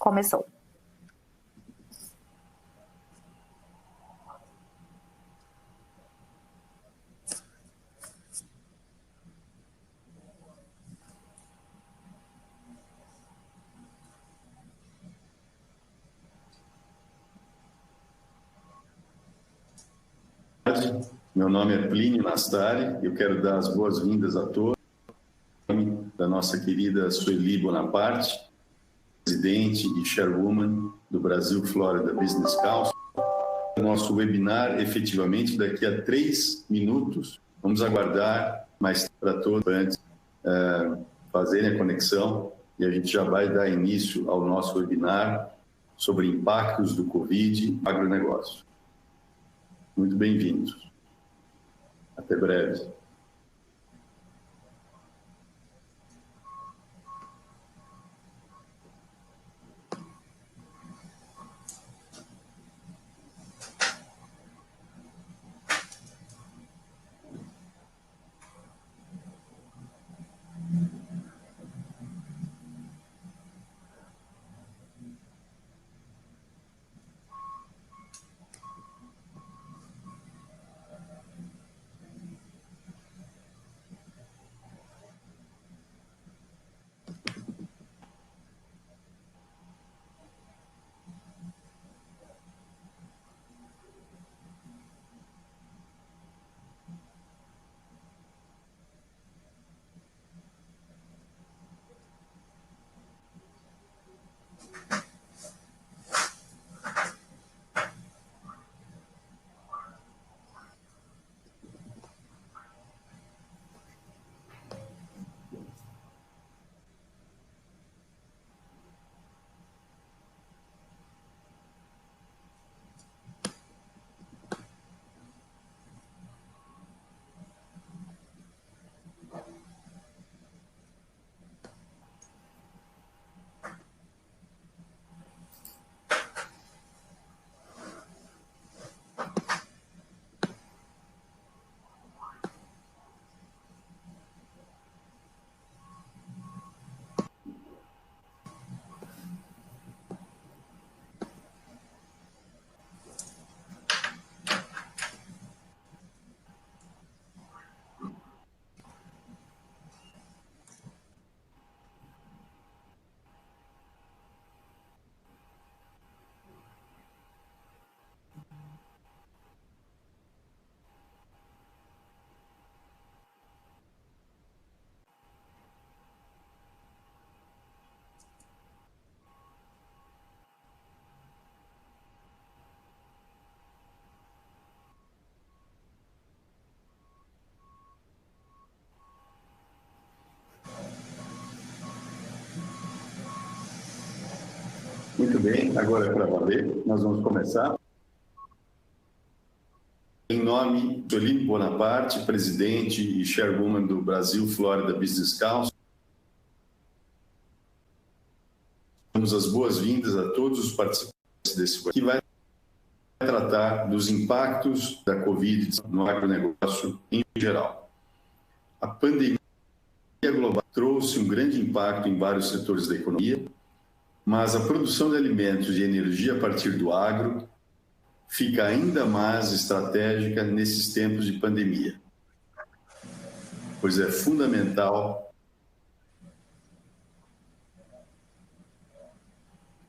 Começou. Meu nome é Plínio Nastari, eu quero dar as boas-vindas a todos, da nossa querida Sueli Bonaparte, presidente e chairwoman do Brasil Florida Business Council. Nosso webinar, efetivamente, daqui a 3 minutos. Vamos aguardar mais para todos antes fazerem a conexão e a gente já vai dar início ao nosso webinar sobre impactos do Covid no agronegócio. Muito bem-vindos. Até breve. Muito bem, agora é para valer, nós vamos começar. Em nome de Sueli Bonaparte, presidente e chairwoman do Brasil Florida Business Council, damos as boas-vindas a todos os participantes desse webinar, que vai tratar dos impactos da Covid no agronegócio em geral. A pandemia global trouxe um grande impacto em vários setores da economia, mas a produção de alimentos e energia a partir do agro fica ainda mais estratégica nesses tempos de pandemia, pois é fundamental,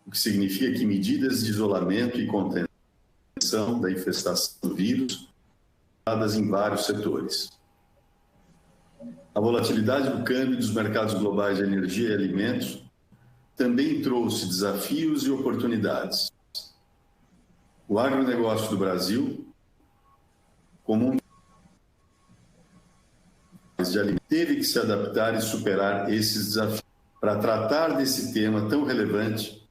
o que significa que medidas de isolamento e contenção da infestação do vírus dadas em vários setores. A volatilidade do câmbio dos mercados globais de energia e alimentos também trouxe desafios e oportunidades. O agronegócio do Brasil, como um de alimentos, teve que se adaptar e superar esses desafios. Para tratar desse tema tão relevante,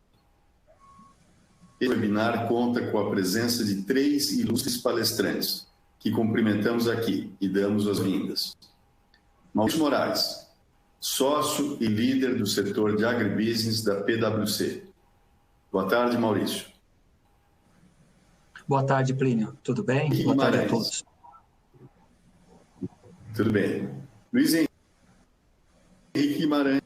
esse webinar conta com a presença de 3 ilustres palestrantes, que cumprimentamos aqui e damos as vindas. Maurício Moraes, sócio e líder do setor de agribusiness da PwC. Boa tarde, Maurício. Boa tarde, Plínio. Tudo bem? Boa tarde a todos. Tudo bem. Luiz Henrique Guimarães,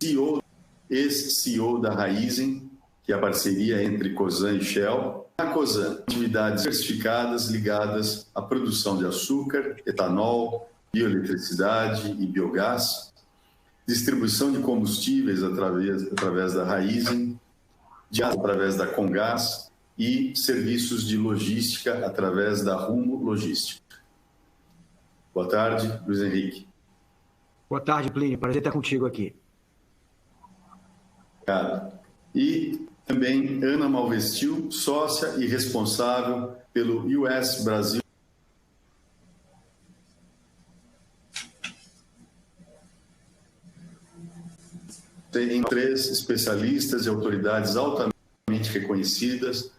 CEO ex-CEO da Raízen, que é a parceria entre Cosan e Shell. A Cosan, atividades diversificadas ligadas à produção de açúcar, etanol, bioeletricidade e biogás, distribuição de combustíveis através da Raízen, de através da Comgás e serviços de logística através da Rumo Logística. Boa tarde, Luiz Henrique. Boa tarde, Plínio. Prazer estar contigo aqui. Obrigado. E também Ana Malvestil, sócia e responsável pelo US Brasil. Tem 3 especialistas e autoridades altamente reconhecidas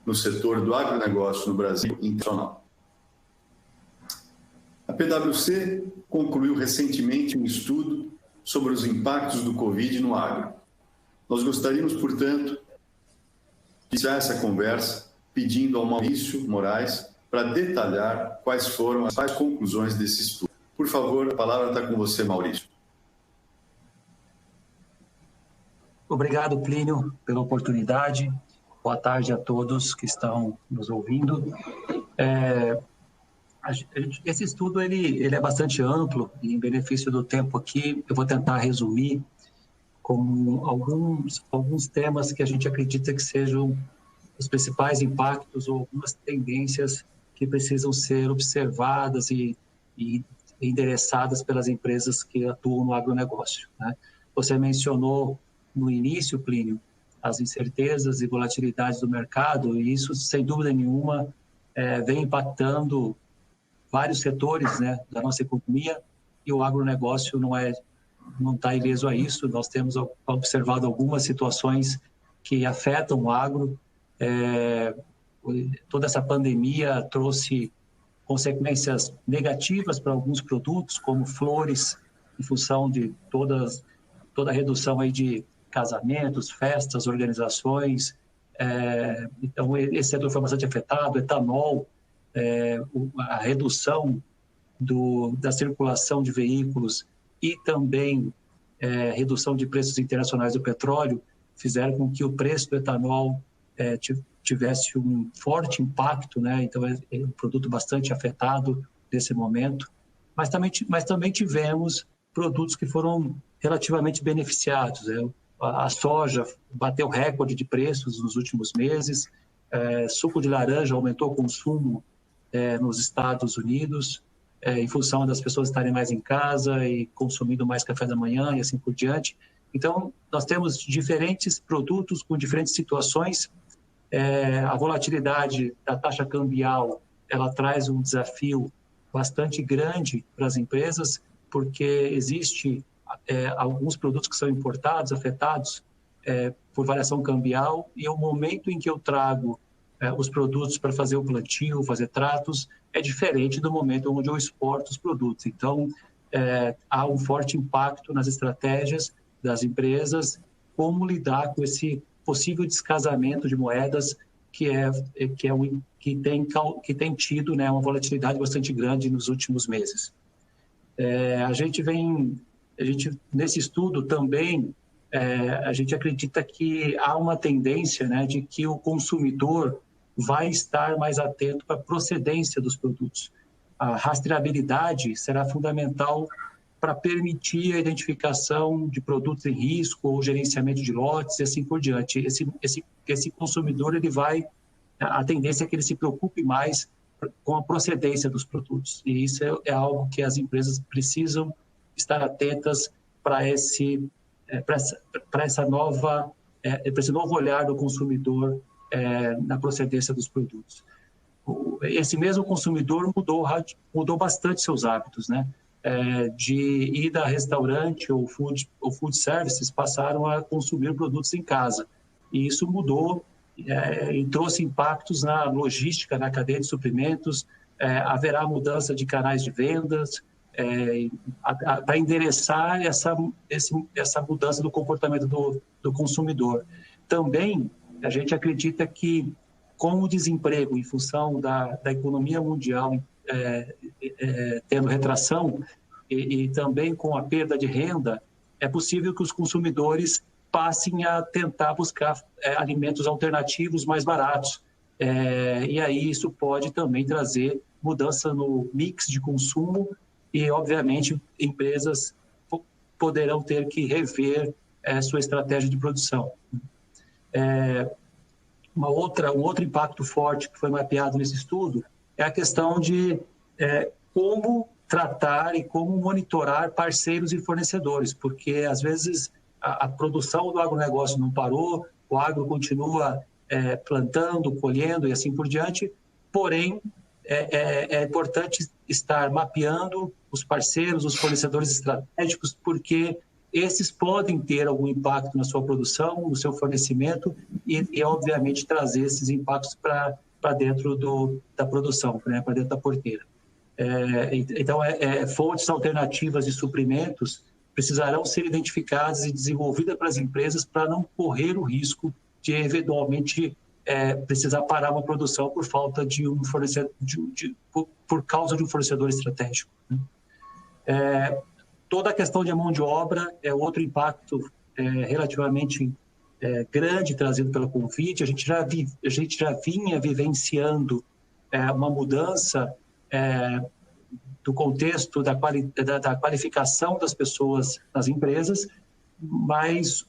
no setor do agronegócio no Brasil e internacional. A PwC concluiu recentemente um estudo sobre os impactos do Covid no agro. Nós gostaríamos, portanto, de iniciar essa conversa pedindo ao Maurício Moraes para detalhar quais foram as conclusões desse estudo. Por favor, a palavra está com você, Maurício. Obrigado, Plínio, pela oportunidade. Boa tarde a todos que estão nos ouvindo. Esse estudo ele é bastante amplo e, em benefício do tempo aqui, eu vou tentar resumir com alguns temas que a gente acredita que sejam os principais impactos ou algumas tendências que precisam ser observadas e endereçadas pelas empresas que atuam no agronegócio, né? Você mencionou no início, Plínio, as incertezas e volatilidades do mercado, e isso, sem dúvida nenhuma, vem impactando vários setores, né, da nossa economia, e o agronegócio não está ileso a isso. Nós temos observado algumas situações que afetam o agro. Toda essa pandemia trouxe consequências negativas para alguns produtos, como flores, em função de toda a redução aí de casamentos, festas, organizações. Então, esse setor foi bastante afetado. Etanol, a redução da circulação de veículos e também redução de preços internacionais do petróleo fizeram com que o preço do etanol tivesse um forte impacto, né? Então, é um produto bastante afetado nesse momento. Mas também tivemos produtos que foram relativamente beneficiados. A soja bateu recorde de preços nos últimos meses, suco de laranja aumentou o consumo nos Estados Unidos, em função das pessoas estarem mais em casa e consumindo mais café da manhã e assim por diante. Então, nós temos diferentes produtos com diferentes situações. A volatilidade da taxa cambial, ela traz um desafio bastante grande para as empresas, porque existe alguns produtos que são importados, afetados por variação cambial, e o momento em que eu trago os produtos para fazer o plantio, fazer tratos, é diferente do momento onde eu exporto os produtos. Então, há um forte impacto nas estratégias das empresas, como lidar com esse possível descasamento de moedas que tem tido, né, uma volatilidade bastante grande nos últimos meses. Nesse estudo também, a gente acredita que há uma tendência, né, de que o consumidor vai estar mais atento para a procedência dos produtos. A rastreabilidade será fundamental para permitir a identificação de produtos em risco ou gerenciamento de lotes e assim por diante. Esse consumidor, a tendência é que ele se preocupe mais com a procedência dos produtos. E isso é algo que as empresas precisam estar atentas para esse novo olhar do consumidor na procedência dos produtos. Esse mesmo consumidor mudou bastante seus hábitos, né? De ir a restaurante ou food services, passaram a consumir produtos em casa. E isso mudou e trouxe impactos na logística, na cadeia de suprimentos. Haverá mudança de canais de vendas para endereçar essa mudança do comportamento do consumidor. Também, a gente acredita que, com o desemprego em função da economia mundial tendo retração e também com a perda de renda, é possível que os consumidores passem a tentar buscar alimentos alternativos mais baratos. E aí isso pode também trazer mudança no mix de consumo e, obviamente, empresas poderão ter que rever sua estratégia de produção. Um outro impacto forte que foi mapeado nesse estudo é a questão de como tratar e como monitorar parceiros e fornecedores, porque às vezes a produção do agronegócio não parou, o agro continua plantando, colhendo e assim por diante, porém é importante estar mapeando os parceiros, os fornecedores estratégicos, porque esses podem ter algum impacto na sua produção, no seu fornecimento e obviamente, trazer esses impactos para dentro da produção, né, para dentro da porteira. Então, fontes alternativas de suprimentos precisarão ser identificadas e desenvolvidas para as empresas para não correr o risco de, eventualmente, precisar parar uma produção por falta de um fornecedor, por causa de um fornecedor estratégico. Toda a questão de mão de obra é outro impacto relativamente grande trazido pela Covid. A gente já vinha vivenciando uma mudança do contexto da qualificação das pessoas nas empresas, mas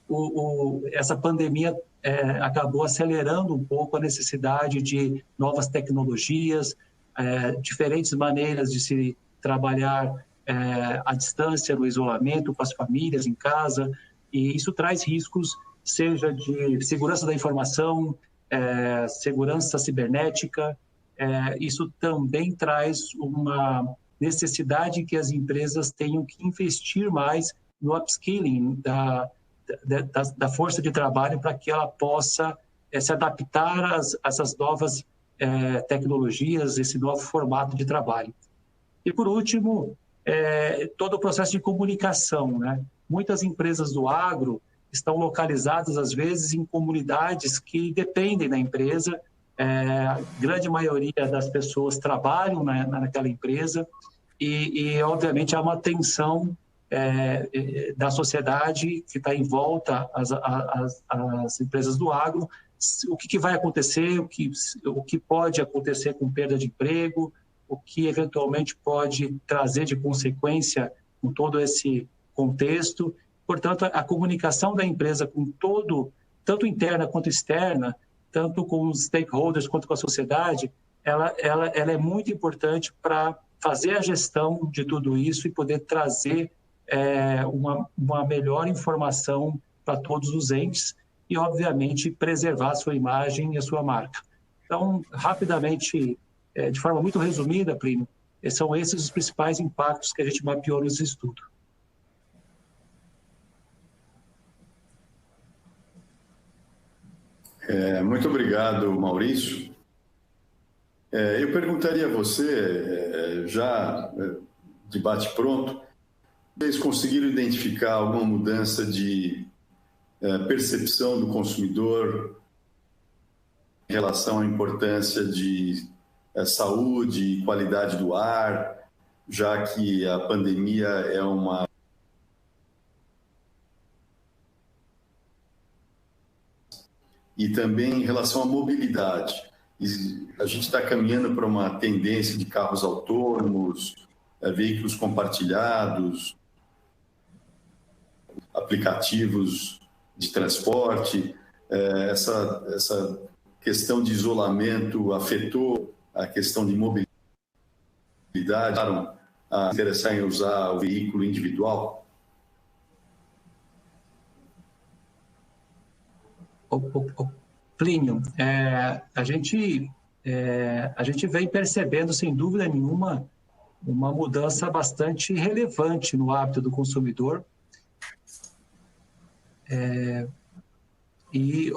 essa pandemia acabou acelerando um pouco a necessidade de novas tecnologias, diferentes maneiras de se trabalhar à distância, no isolamento, com as famílias em casa, e isso traz riscos, seja de segurança da informação, segurança cibernética. Isso também traz uma necessidade que as empresas tenham que investir mais no upskilling da força de trabalho para que ela possa se adaptar a essas novas tecnologias, esse novo formato de trabalho. E, por último, todo o processo de comunicação, né? Muitas empresas do agro estão localizadas, às vezes, em comunidades que dependem da empresa. A grande maioria das pessoas trabalham naquela empresa e, obviamente, há uma tensão da sociedade que está em volta às empresas do agro. O que vai acontecer, o que pode acontecer com perda de emprego, o que eventualmente pode trazer de consequência com todo esse contexto. Portanto, a comunicação da empresa com tanto interna quanto externa, tanto com os stakeholders quanto com a sociedade, ela é muito importante para fazer a gestão de tudo isso e poder trazer uma melhor informação para todos os entes e, obviamente, preservar a sua imagem e a sua marca. Então, rapidamente, de forma muito resumida, Plínio, são esses os principais impactos que a gente mapeou nesse estudo. Muito obrigado, Maurício. Eu perguntaria a você, já de bate-pronto, vocês conseguiram identificar alguma mudança de percepção do consumidor em relação à importância de saúde e qualidade do ar, já que a pandemia é uma... E também em relação à mobilidade. A gente está caminhando para uma tendência de carros autônomos, veículos compartilhados, aplicativos de transporte. Essa questão de isolamento afetou a questão de mobilidade, a interessar em usar o veículo individual? Plínio, a gente vem percebendo, sem dúvida nenhuma, uma mudança bastante relevante no hábito do consumidor. E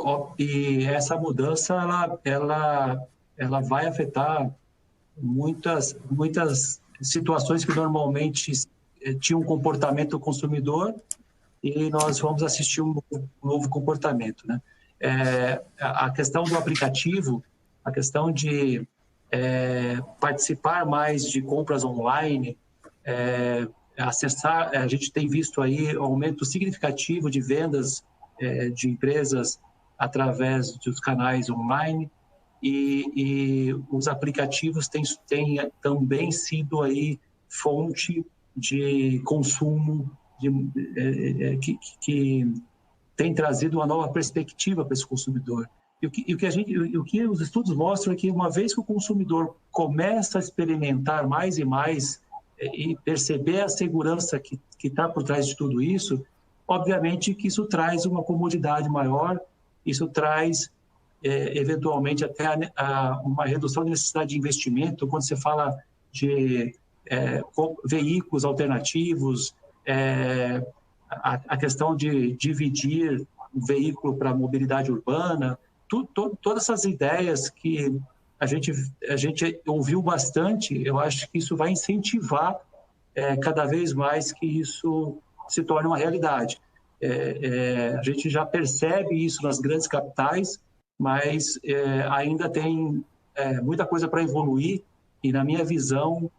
essa mudança ela vai afetar muitas situações que normalmente tinham um comportamento do consumidor e nós vamos assistir um novo comportamento, né? A questão do aplicativo, a questão de participar mais de compras online, acessar, a gente tem visto aí um aumento significativo de vendas de empresas através dos canais online, e os aplicativos têm também sido aí fonte de consumo que tem trazido uma nova perspectiva para esse consumidor. E o que os estudos mostram é que, uma vez que o consumidor começa a experimentar mais e mais e perceber a segurança que está por trás de tudo isso, obviamente que isso traz uma comodidade maior, isso traz, eventualmente, até uma redução da necessidade de investimento. Quando você fala de veículos alternativos, a questão de dividir o veículo para mobilidade urbana, todas essas ideias que a gente ouviu bastante, eu acho que isso vai incentivar cada vez mais que isso se torne uma realidade. A gente já percebe isso nas grandes capitais, mas ainda tem muita coisa para evoluir, e, na minha visão,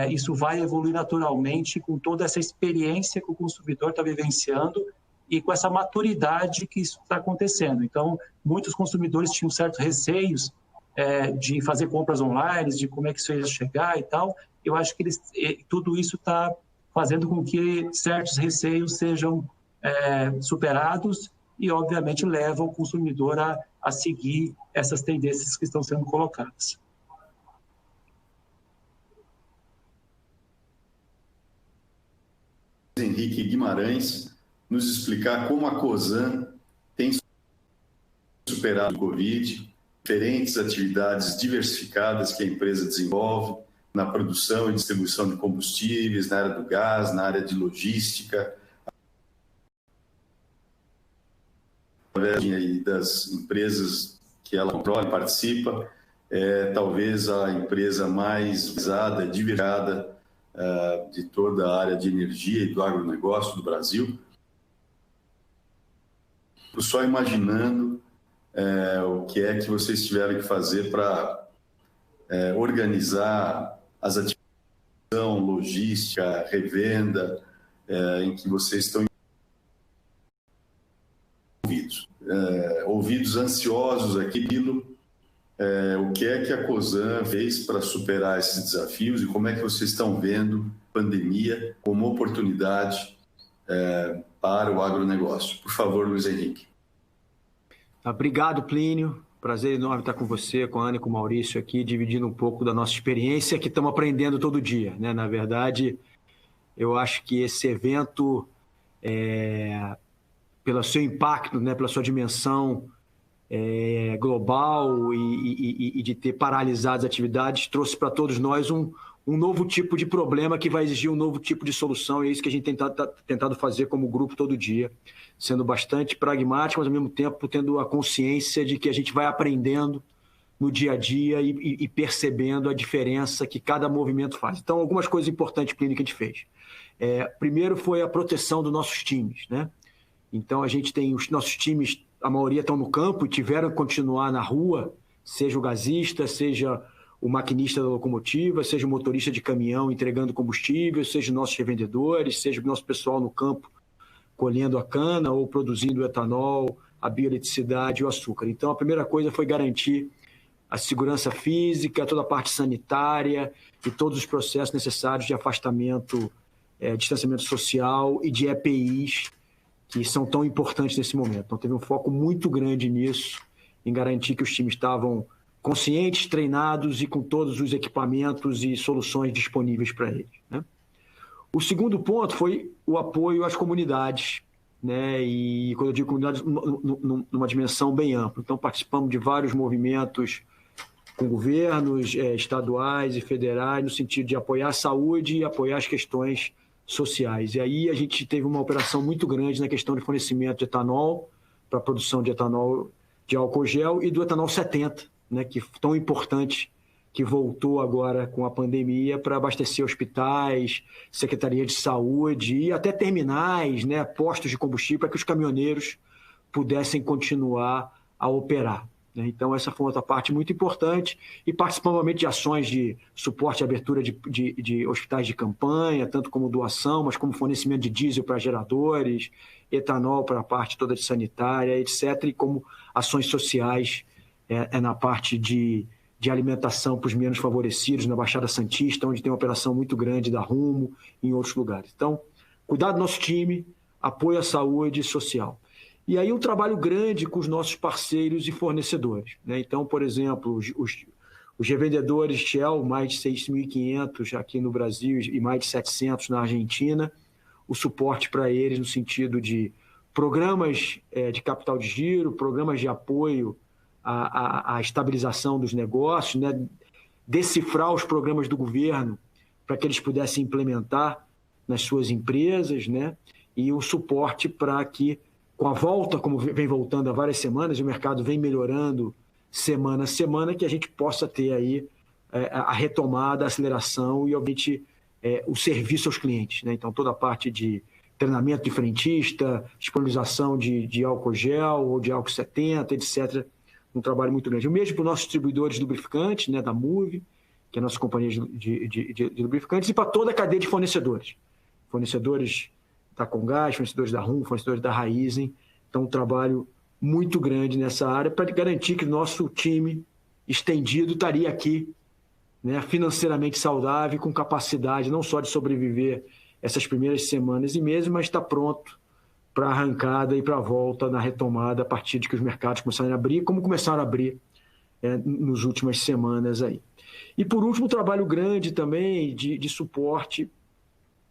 isso vai evoluir naturalmente com toda essa experiência que o consumidor está vivenciando e com essa maturidade que isso está acontecendo. Então, muitos consumidores tinham certos receios de fazer compras online, de como é que isso ia chegar e tal. Eu acho que tudo isso está fazendo com que certos receios sejam superados e, obviamente, levam o consumidor a seguir essas tendências que estão sendo colocadas. Henrique Guimarães nos explicar como a Cosan tem superado o Covid, diferentes atividades diversificadas que a empresa desenvolve na produção e distribuição de combustíveis, na área do gás, na área de logística, através das empresas que ela controla e participa, talvez a empresa mais visada, diversificada de toda a área de energia e do agronegócio do Brasil. Estou só imaginando o que é que vocês tiveram que fazer para organizar as atividades, logística, revenda, em que vocês estão ouvidos ansiosos aqui, o que é que a Cosan fez para superar esses desafios e como é que vocês estão vendo a pandemia como oportunidade para o agronegócio. Por favor, Luiz Henrique. Obrigado, Plínio. Prazer enorme estar com você, com a Ana e com o Maurício aqui, dividindo um pouco da nossa experiência, que estamos aprendendo todo dia, né? Na verdade, eu acho que esse evento, pelo seu impacto, né, pela sua dimensão global e de ter paralisado as atividades, trouxe para todos nós um novo tipo de problema que vai exigir um novo tipo de solução, e é isso que a gente tem tentado fazer como grupo todo dia, sendo bastante pragmático, mas ao mesmo tempo tendo a consciência de que a gente vai aprendendo no dia a dia e percebendo a diferença que cada movimento faz. Então, algumas coisas importantes, Plínio, que a gente fez. Primeiro foi a proteção dos nossos times, né? Então, a gente tem os nossos times, a maioria estão no campo e tiveram que continuar na rua, seja o gasista, seja o maquinista da locomotiva, seja o motorista de caminhão entregando combustível, seja os nossos revendedores, seja o nosso pessoal no campo colhendo a cana ou produzindo o etanol, a bioeletricidade e o açúcar. Então, a primeira coisa foi garantir a segurança física, toda a parte sanitária e todos os processos necessários de afastamento, distanciamento social e de EPIs, que são tão importantes nesse momento. Então, teve um foco muito grande nisso, em garantir que os times estavam conscientes, treinados e com todos os equipamentos e soluções disponíveis para eles, né? O segundo ponto foi o apoio às comunidades, né? E quando eu digo comunidades, numa dimensão bem ampla. Então, participamos de vários movimentos com governos estaduais e federais, no sentido de apoiar a saúde e apoiar as questões sociais. E aí a gente teve uma operação muito grande na questão de fornecimento de etanol, para a produção de etanol de álcool gel e do etanol 70, né, que é tão importante, que voltou agora com a pandemia para abastecer hospitais, Secretaria de Saúde e até terminais, né, postos de combustível, para que os caminhoneiros pudessem continuar a operar. né? Então, essa foi outra parte muito importante, e participamos obviamente de ações de suporte e abertura de hospitais de campanha, tanto como doação, mas como fornecimento de diesel para geradores, etanol para a parte toda de sanitária, etc., e como ações sociais na parte de alimentação para os menos favorecidos, na Baixada Santista, onde tem uma operação muito grande da Rumo, e em outros lugares. Então, cuidar do nosso time, apoio à saúde social. E aí um trabalho grande com os nossos parceiros e fornecedores, né? Então, por exemplo, os revendedores Shell, mais de 6.500 aqui no Brasil e mais de 700 na Argentina, o suporte para eles no sentido de programas de capital de giro, programas de apoio à estabilização dos negócios, né? Decifrar os programas do governo para que eles pudessem implementar nas suas empresas, né? E o suporte para que, com a volta, como vem voltando há várias semanas, o mercado vem melhorando semana a semana, que a gente possa ter aí a retomada, a aceleração e, obviamente, o serviço aos clientes, né? Então, toda a parte de treinamento de frentista, disponibilização de álcool gel ou de álcool 70, etc., um trabalho muito grande. O mesmo para os nossos distribuidores de lubrificantes, né, da Moove, que é a nossa companhia de lubrificantes, e para toda a cadeia de fornecedores. Fornecedores da Comgás, fornecedores da Rumo, fornecedores da Raízen. Então, um trabalho muito grande nessa área para garantir que o nosso time estendido estaria aqui, né, financeiramente saudável, com capacidade não só de sobreviver essas primeiras semanas e meses, mas está pronto para a arrancada e para a volta na retomada a partir de que os mercados começarem a abrir, como começaram a abrir nas últimas semanas aí. E, por último, um trabalho grande também de suporte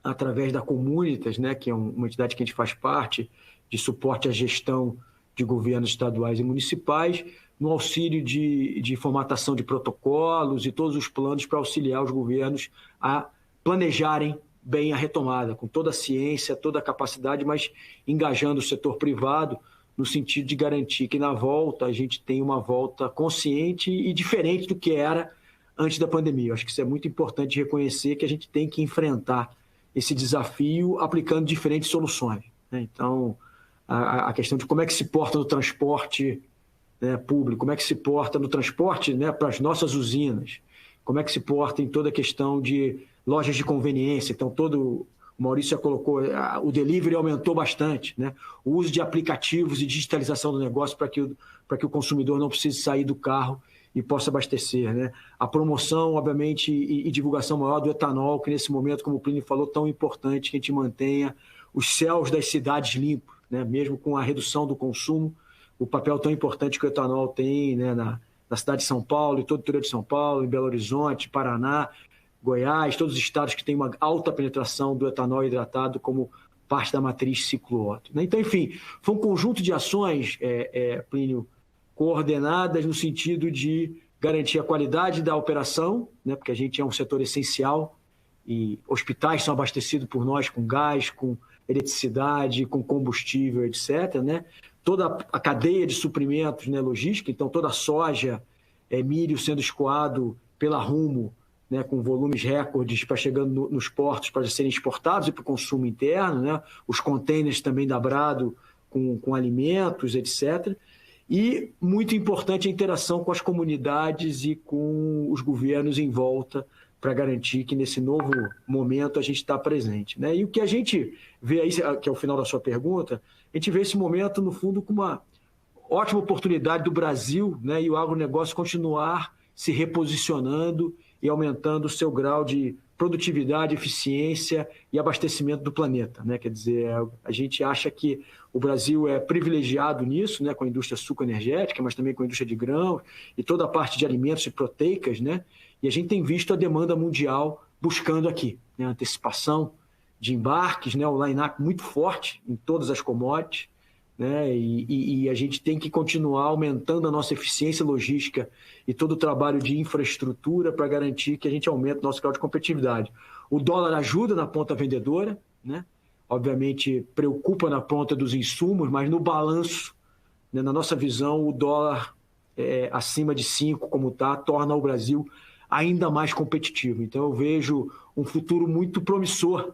através da Comunitas, né, que é uma entidade que a gente faz parte, de suporte à gestão de governos estaduais e municipais, no auxílio de formatação de protocolos e todos os planos para auxiliar os governos a planejarem bem a retomada, com toda a ciência, toda a capacidade, mas engajando o setor privado no sentido de garantir que na volta a gente tem uma volta consciente e diferente do que era antes da pandemia. Eu acho que isso é muito importante reconhecer, que a gente tem que enfrentar esse desafio aplicando diferentes soluções, né? Então, a questão de como é que se porta no transporte, né, público, como é que se porta no transporte, né, para as nossas usinas, como é que se porta em toda a questão de lojas de conveniência. Então, o Maurício já colocou, o delivery aumentou bastante, né? O uso de aplicativos e digitalização do negócio para que o consumidor não precise sair do carro e possa abastecer, né? A promoção, obviamente, e divulgação maior do etanol, que nesse momento, como o Plínio falou, tão importante que a gente mantenha os céus das cidades limpos, né? Mesmo com a redução do consumo, o papel tão importante que o etanol tem, né, na cidade de São Paulo, em todo o interior de São Paulo, em Belo Horizonte, Paraná, Goiás, todos os estados que têm uma alta penetração do etanol hidratado como parte da matriz ciclo-Otto, né? Então, enfim, foi um conjunto de ações, Plínio, coordenadas no sentido de garantir a qualidade da operação, né, porque a gente é um setor essencial e hospitais são abastecidos por nós com gás, com eletricidade, com combustível, etc., né? Toda a cadeia de suprimentos, né, logística, então toda a soja, milho sendo escoado pela Rumo, né, com volumes recordes para chegando nos portos para serem exportados e para o consumo interno, né? Os containers também da Brado com alimentos, etc., e muito importante a interação com as comunidades e com os governos em volta para garantir que nesse novo momento a gente está presente, né? E o que a gente vê aí, que é o final da sua pergunta, a gente vê esse momento, no fundo, como uma ótima oportunidade do Brasil, né, e o agronegócio continuar se reposicionando e aumentando o seu grau de produtividade, eficiência e abastecimento do planeta, né? Quer dizer, a gente acha que o Brasil é privilegiado nisso, né, com a indústria sucroenergética, mas também com a indústria de grãos e toda a parte de alimentos e proteicas, né? E a gente tem visto a demanda mundial buscando aqui, né, antecipação de embarques, né, o line-up muito forte em todas as commodities, né? E a gente tem que continuar aumentando a nossa eficiência logística e todo o trabalho de infraestrutura para garantir que a gente aumente o nosso grau de competitividade. O dólar ajuda na ponta vendedora, né? Obviamente preocupa na ponta dos insumos, mas no balanço, né, na nossa visão, o dólar acima de 5, como está, torna o Brasil ainda mais competitivo. Então eu vejo um futuro muito promissor,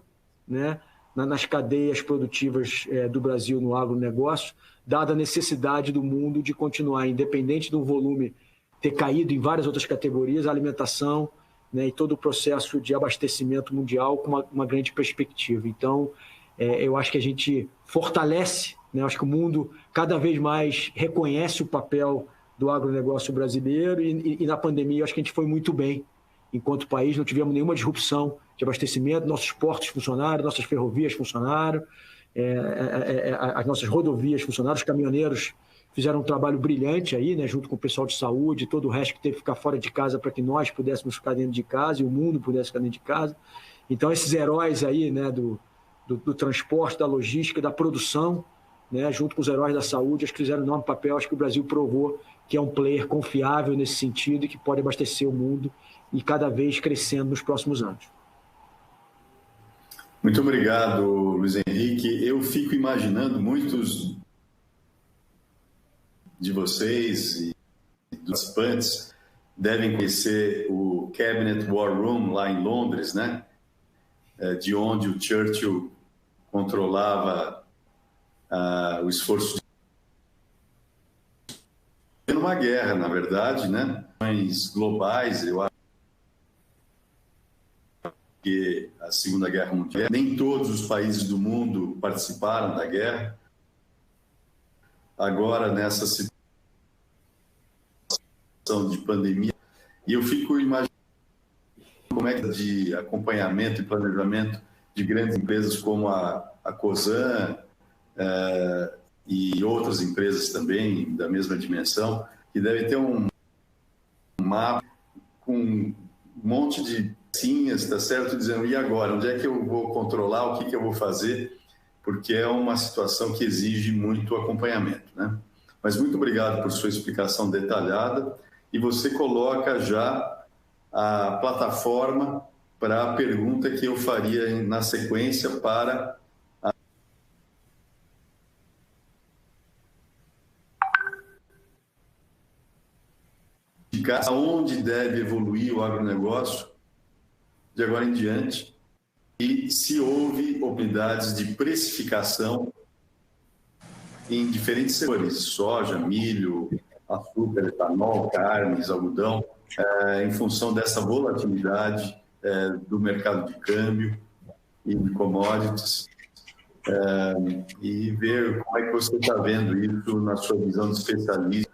né, nas cadeias produtivas do Brasil no agronegócio, dada a necessidade do mundo de continuar, independente do volume ter caído em várias outras categorias, a alimentação, né, e todo o processo de abastecimento mundial com uma grande perspectiva. Então, eu acho que a gente fortalece, né, acho que o mundo cada vez mais reconhece o papel do agronegócio brasileiro e na pandemia acho que a gente foi muito bem enquanto país, não tivemos nenhuma disrupção de abastecimento, nossos portos funcionaram, nossas ferrovias funcionaram, as nossas rodovias funcionaram, os caminhoneiros fizeram um trabalho brilhante aí, né, junto com o pessoal de saúde, todo o resto que teve que ficar fora de casa para que nós pudéssemos ficar dentro de casa e o mundo pudesse ficar dentro de casa. Então, esses heróis aí, né, do transporte, da logística, da produção, né, junto com os heróis da saúde, acho que fizeram um enorme papel. Acho que o Brasil provou que é um player confiável nesse sentido e que pode abastecer o mundo e cada vez crescendo nos próximos anos. Muito obrigado, Luiz Henrique. Eu fico imaginando muitos de vocês e dos participantes devem conhecer o Cabinet War Room lá em Londres, né? De onde o Churchill controlava o esforço de uma guerra, na verdade, né? Globais, eu acho que a Segunda Guerra Mundial, nem todos os países do mundo participaram da guerra. Agora, nessa situação de pandemia, e eu fico imaginando como é que de acompanhamento e planejamento de grandes empresas como a Cosan e outras empresas também da mesma dimensão, que deve ter um mapa com um monte de pecinhas, tá certo? Dizendo, e agora? Onde é que eu vou controlar? O que eu vou fazer? Porque é uma situação que exige muito acompanhamento, né? Mas muito obrigado por sua explicação detalhada, e você coloca já a plataforma para a pergunta que eu faria na sequência para aonde deve evoluir o agronegócio de agora em diante e se houve oportunidades de precificação em diferentes setores, soja, milho, açúcar, etanol, carnes, algodão, em função dessa volatilidade do mercado de câmbio e de commodities, e ver como é que você está vendo isso na sua visão de especialista,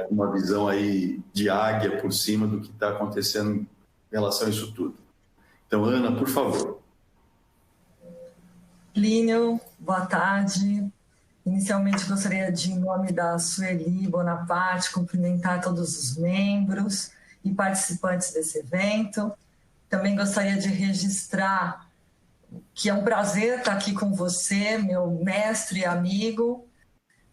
com uma visão aí de águia por cima do que está acontecendo em relação a isso tudo. Então, Ana, por favor. Plínio, boa tarde. Inicialmente, gostaria de, em nome da Sueli Bonaparte, cumprimentar todos os membros e participantes desse evento. Também gostaria de registrar que é um prazer estar aqui com você, meu mestre e amigo.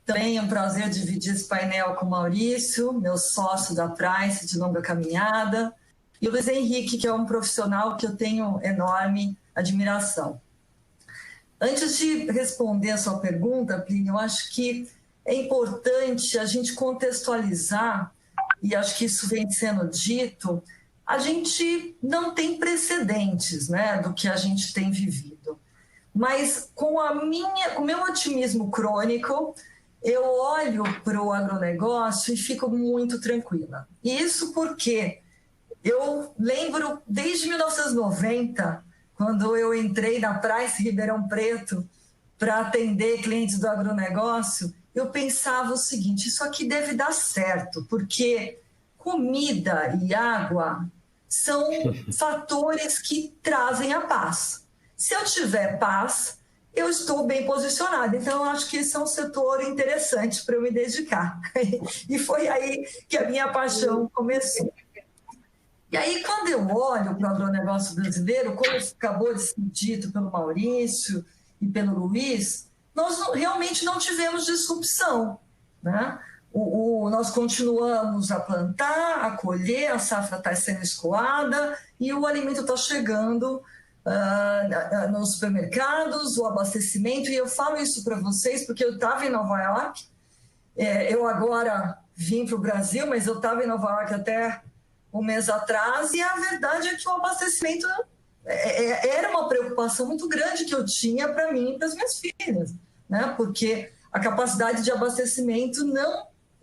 Também é um prazer dividir esse painel com o Maurício, meu sócio da Price de longa caminhada, e o Luiz Henrique, que é um profissional que eu tenho enorme admiração. Antes de responder a sua pergunta, Plínio, eu acho que é importante a gente contextualizar, e acho que isso vem sendo dito, a gente não tem precedentes, né, do que a gente tem vivido. Mas com o meu otimismo crônico, eu olho para o agronegócio e fico muito tranquila. E isso porque eu lembro, desde 1990, quando eu entrei na Price Ribeirão Preto para atender clientes do agronegócio, eu pensava o seguinte, isso aqui deve dar certo, porque comida e água são fatores que trazem a paz. Se eu tiver paz, eu estou bem posicionada. Então, eu acho que esse é um setor interessante para eu me dedicar. E foi aí que a minha paixão começou. E aí, quando eu olho para o agronegócio brasileiro, como acabou de ser dito pelo Maurício e pelo Luiz, nós realmente não tivemos disrupção, né? Nós continuamos a plantar, a colher, a safra está sendo escoada e o alimento está chegando nos supermercados, o abastecimento. E eu falo isso para vocês porque eu estava em Nova York, eu agora vim para o Brasil, mas eu estava em Nova York até um mês atrás, e a verdade é que o abastecimento era uma preocupação muito grande que eu tinha para mim e para as minhas filhas, né? Porque a capacidade de abastecimento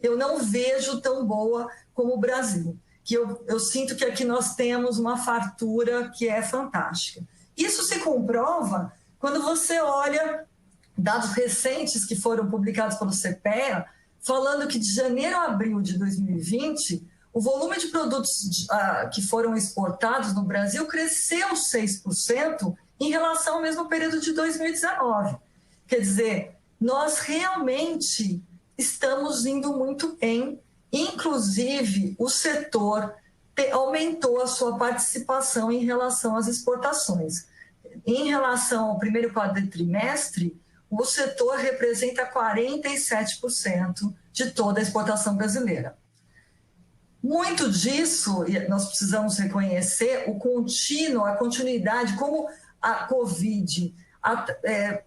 eu não vejo tão boa como o Brasil, que eu sinto que aqui nós temos uma fartura que é fantástica. Isso se comprova quando você olha dados recentes que foram publicados pelo CPEA, falando que de janeiro a abril de 2020, o volume de produtos que foram exportados no Brasil cresceu 6% em relação ao mesmo período de 2019. Quer dizer, nós realmente estamos indo muito bem, inclusive o setor aumentou a sua participação em relação às exportações. Em relação ao primeiro quadrimestre, o setor representa 47% de toda a exportação brasileira. Muito disso, nós precisamos reconhecer a continuidade, como a Covid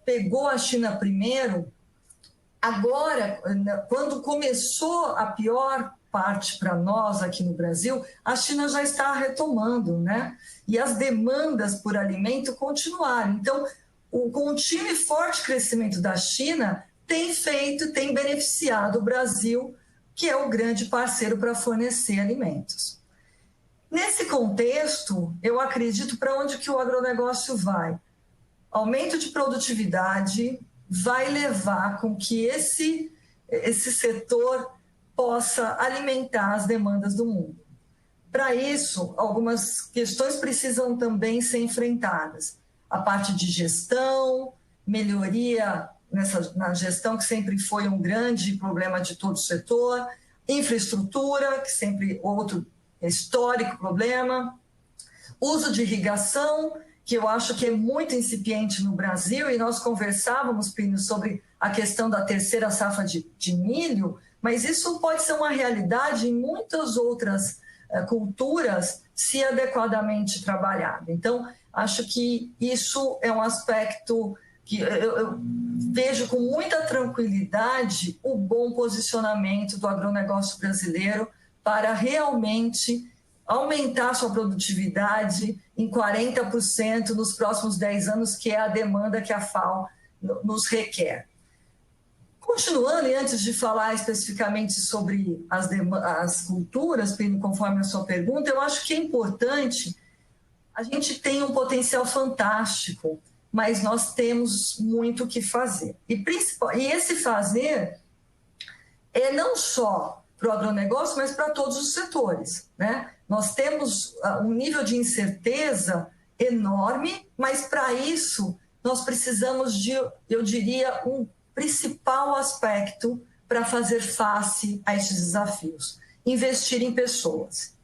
pegou a China primeiro. Agora, quando começou a pior parte para nós aqui no Brasil, a China já está retomando, né? E as demandas por alimento continuaram. Então, o contínuo e forte crescimento da China tem beneficiado o Brasil, que é o grande parceiro para fornecer alimentos. Nesse contexto, eu acredito para onde que o agronegócio vai. Aumento de produtividade vai levar com que esse setor possa alimentar as demandas do mundo. Para isso, algumas questões precisam também ser enfrentadas. A parte de gestão, melhoria na gestão, que sempre foi um grande problema de todo o setor, infraestrutura, que sempre outro histórico problema, uso de irrigação, que eu acho que é muito incipiente no Brasil, e nós conversávamos, Plínio, sobre a questão da terceira safra de milho, mas isso pode ser uma realidade em muitas outras culturas, se adequadamente trabalhado. Então, acho que isso é um aspecto que eu vejo com muita tranquilidade o bom posicionamento do agronegócio brasileiro para realmente aumentar sua produtividade em 40% nos próximos 10 anos, que é a demanda que a FAO nos requer. Continuando, e antes de falar especificamente sobre as culturas, conforme a sua pergunta, eu acho que é importante, a gente tem um potencial fantástico, mas nós temos muito o que fazer. E esse fazer é não só para o agronegócio, mas para todos os setores, né? Nós temos um nível de incerteza enorme, mas para isso nós precisamos de, eu diria, um principal aspecto para fazer face a esses desafios: investir em pessoas.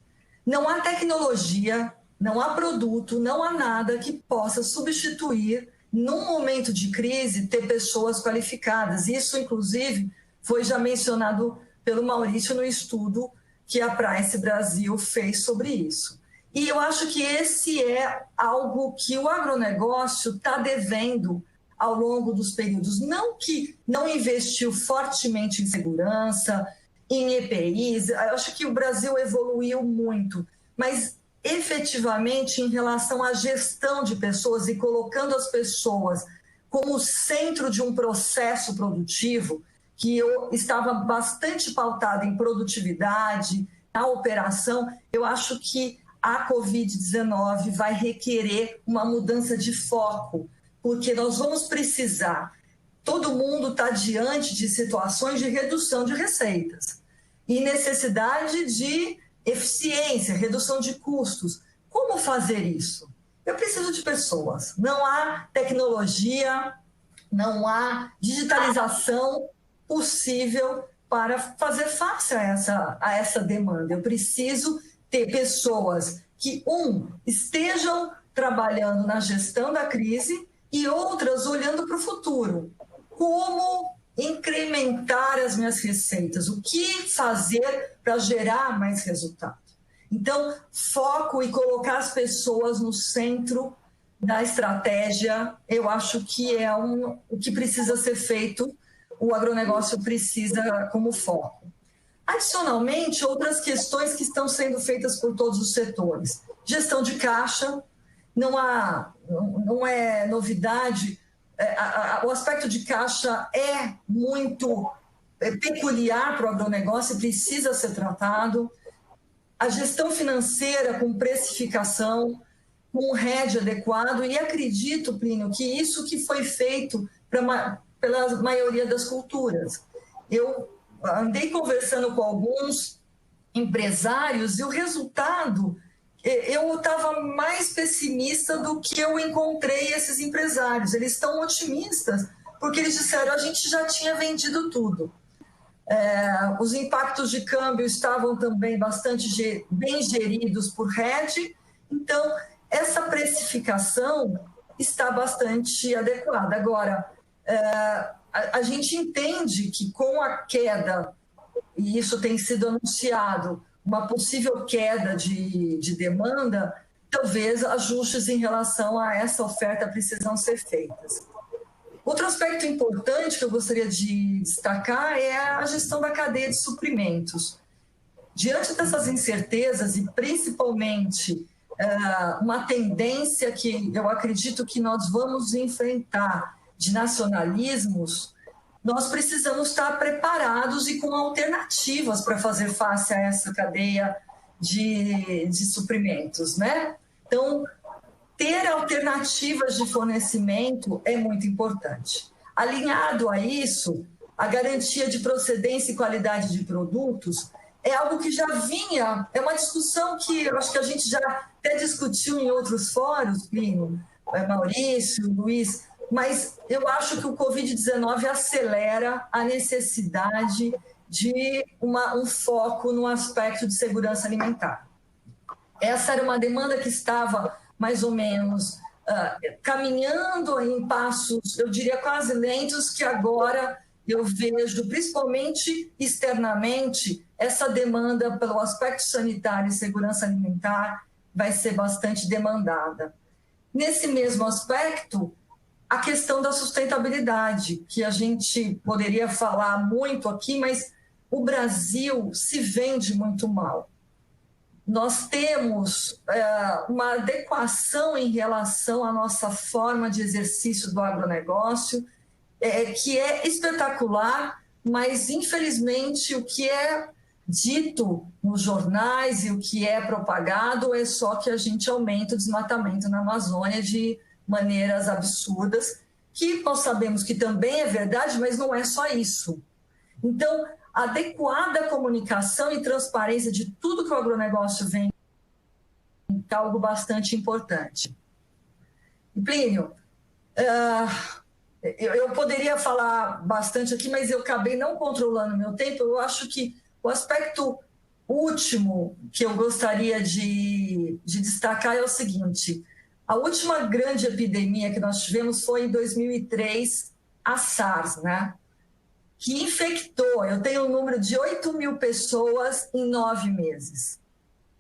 Não há tecnologia, não há produto, não há nada que possa substituir, num momento de crise, ter pessoas qualificadas. Isso, inclusive, foi já mencionado pelo Maurício no estudo que a Price Brasil fez sobre isso. E eu acho que esse é algo que o agronegócio está devendo ao longo dos períodos. Não que não investiu fortemente em segurança, em EPIs, eu acho que o Brasil evoluiu muito, mas efetivamente em relação à gestão de pessoas e colocando as pessoas como centro de um processo produtivo, que eu estava bastante pautada em produtividade, na operação, eu acho que a Covid-19 vai requerer uma mudança de foco, porque nós vamos precisar, todo mundo está diante de situações de redução de receitas e necessidade de eficiência, redução de custos. Como fazer isso? Eu preciso de pessoas. Não há tecnologia, não há digitalização possível para fazer face a essa demanda. Eu preciso ter pessoas que, estejam trabalhando na gestão da crise e outras olhando para o futuro. Como incrementar as minhas receitas? O que fazer para gerar mais resultado? Então, foco e colocar as pessoas no centro da estratégia, eu acho que é o que precisa ser feito, o agronegócio precisa como foco. Adicionalmente, outras questões que estão sendo feitas por todos os setores. Gestão de caixa, não é novidade, o aspecto de caixa é muito peculiar para o agronegócio e precisa ser tratado. A gestão financeira com precificação, com um RED adequado, e acredito, Plínio, que isso que foi feito pela maioria das culturas. Eu andei conversando com alguns empresários e o resultado, eu estava mais pessimista do que eu encontrei esses empresários. Eles estão otimistas, porque eles disseram, a gente já tinha vendido tudo. Os impactos de câmbio estavam também bastante bem geridos por RED, então essa precificação está bastante adequada. Agora, a gente entende que com a queda, e isso tem sido anunciado, uma possível queda de demanda, talvez ajustes em relação a essa oferta precisam ser feitos. Outro aspecto importante que eu gostaria de destacar é a gestão da cadeia de suprimentos. Diante dessas incertezas e principalmente uma tendência que eu acredito que nós vamos enfrentar de nacionalismos, nós precisamos estar preparados e com alternativas para fazer face a essa cadeia de suprimentos, né? Então, ter alternativas de fornecimento é muito importante. Alinhado a isso, a garantia de procedência e qualidade de produtos é algo que já vinha, é uma discussão que eu acho que a gente já até discutiu em outros fóruns, Plínio, Maurício, Luiz, mas eu acho que o Covid-19 acelera a necessidade de um foco no aspecto de segurança alimentar. Essa era uma demanda que estava mais ou menos caminhando em passos, eu diria quase lentos, que agora eu vejo, principalmente externamente, essa demanda pelo aspecto sanitário e segurança alimentar vai ser bastante demandada. Nesse mesmo aspecto, a questão da sustentabilidade, que a gente poderia falar muito aqui, mas o Brasil se vende muito mal. Nós temos uma adequação em relação à nossa forma de exercício do agronegócio, que é espetacular, mas, infelizmente, o que é dito nos jornais e o que é propagado é só que a gente aumenta o desmatamento na Amazônia de maneiras absurdas, que nós sabemos que também é verdade, mas não é só isso. Então, adequada comunicação e transparência de tudo que o agronegócio vem é algo bastante importante. E, Plínio, eu poderia falar bastante aqui, mas eu acabei não controlando o meu tempo. Eu acho que o aspecto último que eu gostaria de destacar é o seguinte: a última grande epidemia que nós tivemos foi em 2003, a SARS, né? Que infectou, eu tenho um número de 8.000 pessoas em 9 meses.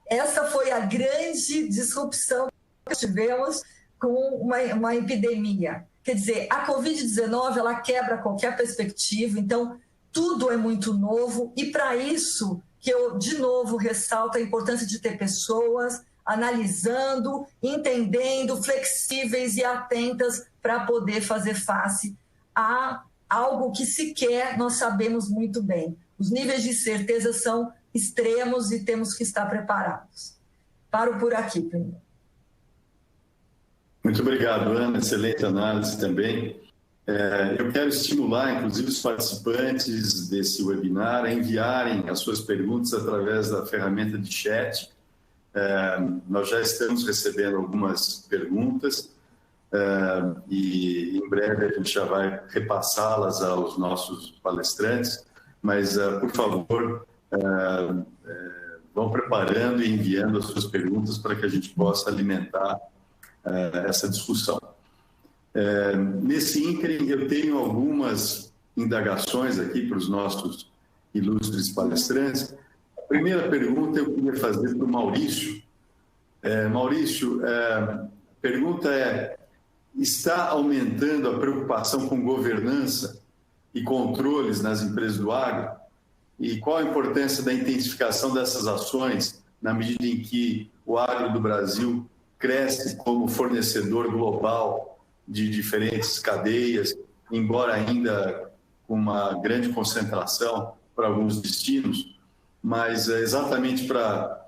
Essa foi a grande disrupção que tivemos com uma epidemia. Quer dizer, a Covid-19, ela quebra qualquer perspectiva, então tudo é muito novo, e para isso que eu, de novo, ressalto a importância de ter pessoas analisando, entendendo, flexíveis e atentas para poder fazer face a algo que sequer nós sabemos muito bem. Os níveis de certeza são extremos e temos que estar preparados. Paro por aqui, primeiro. Muito obrigado, Ana. Excelente análise também. Eu quero estimular, inclusive, os participantes desse webinar a enviarem as suas perguntas através da ferramenta de chat. Nós já estamos recebendo algumas perguntas e em breve a gente já vai repassá-las aos nossos palestrantes, mas, por favor, vão preparando e enviando as suas perguntas para que a gente possa alimentar essa discussão. Nesse ínterim, eu tenho algumas indagações aqui para os nossos ilustres palestrantes. A primeira pergunta eu queria fazer para o Maurício. Maurício, a pergunta é: está aumentando a preocupação com governança e controles nas empresas do agro? E qual a importância da intensificação dessas ações na medida em que o agro do Brasil cresce como fornecedor global de diferentes cadeias, embora ainda com uma grande concentração para alguns destinos, mas exatamente para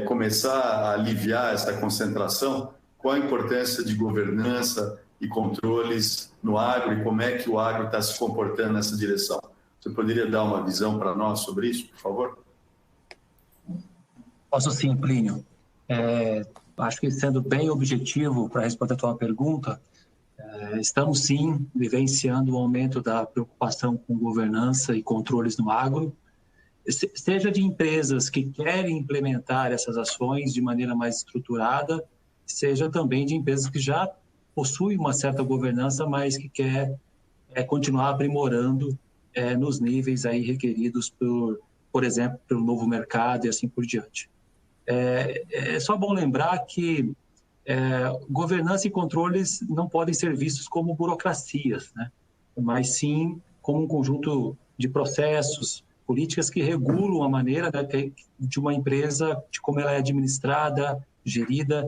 começar a aliviar essa concentração, qual a importância de governança e controles no agro e como é que o agro está se comportando nessa direção? Você poderia dar uma visão para nós sobre isso, por favor? Posso sim, Plínio. Acho que, sendo bem objetivo para responder a tua pergunta, estamos sim vivenciando o aumento da preocupação com governança e controles no agro, seja de empresas que querem implementar essas ações de maneira mais estruturada, seja também de empresas que já possuem uma certa governança, mas que quer continuar aprimorando nos níveis aí requeridos, por exemplo, pelo novo mercado e assim por diante. É só bom lembrar que governança e controles não podem ser vistos como burocracias, né? Mas sim como um conjunto de processos, políticas que regulam a maneira, né, de uma empresa, de como ela é administrada, gerida,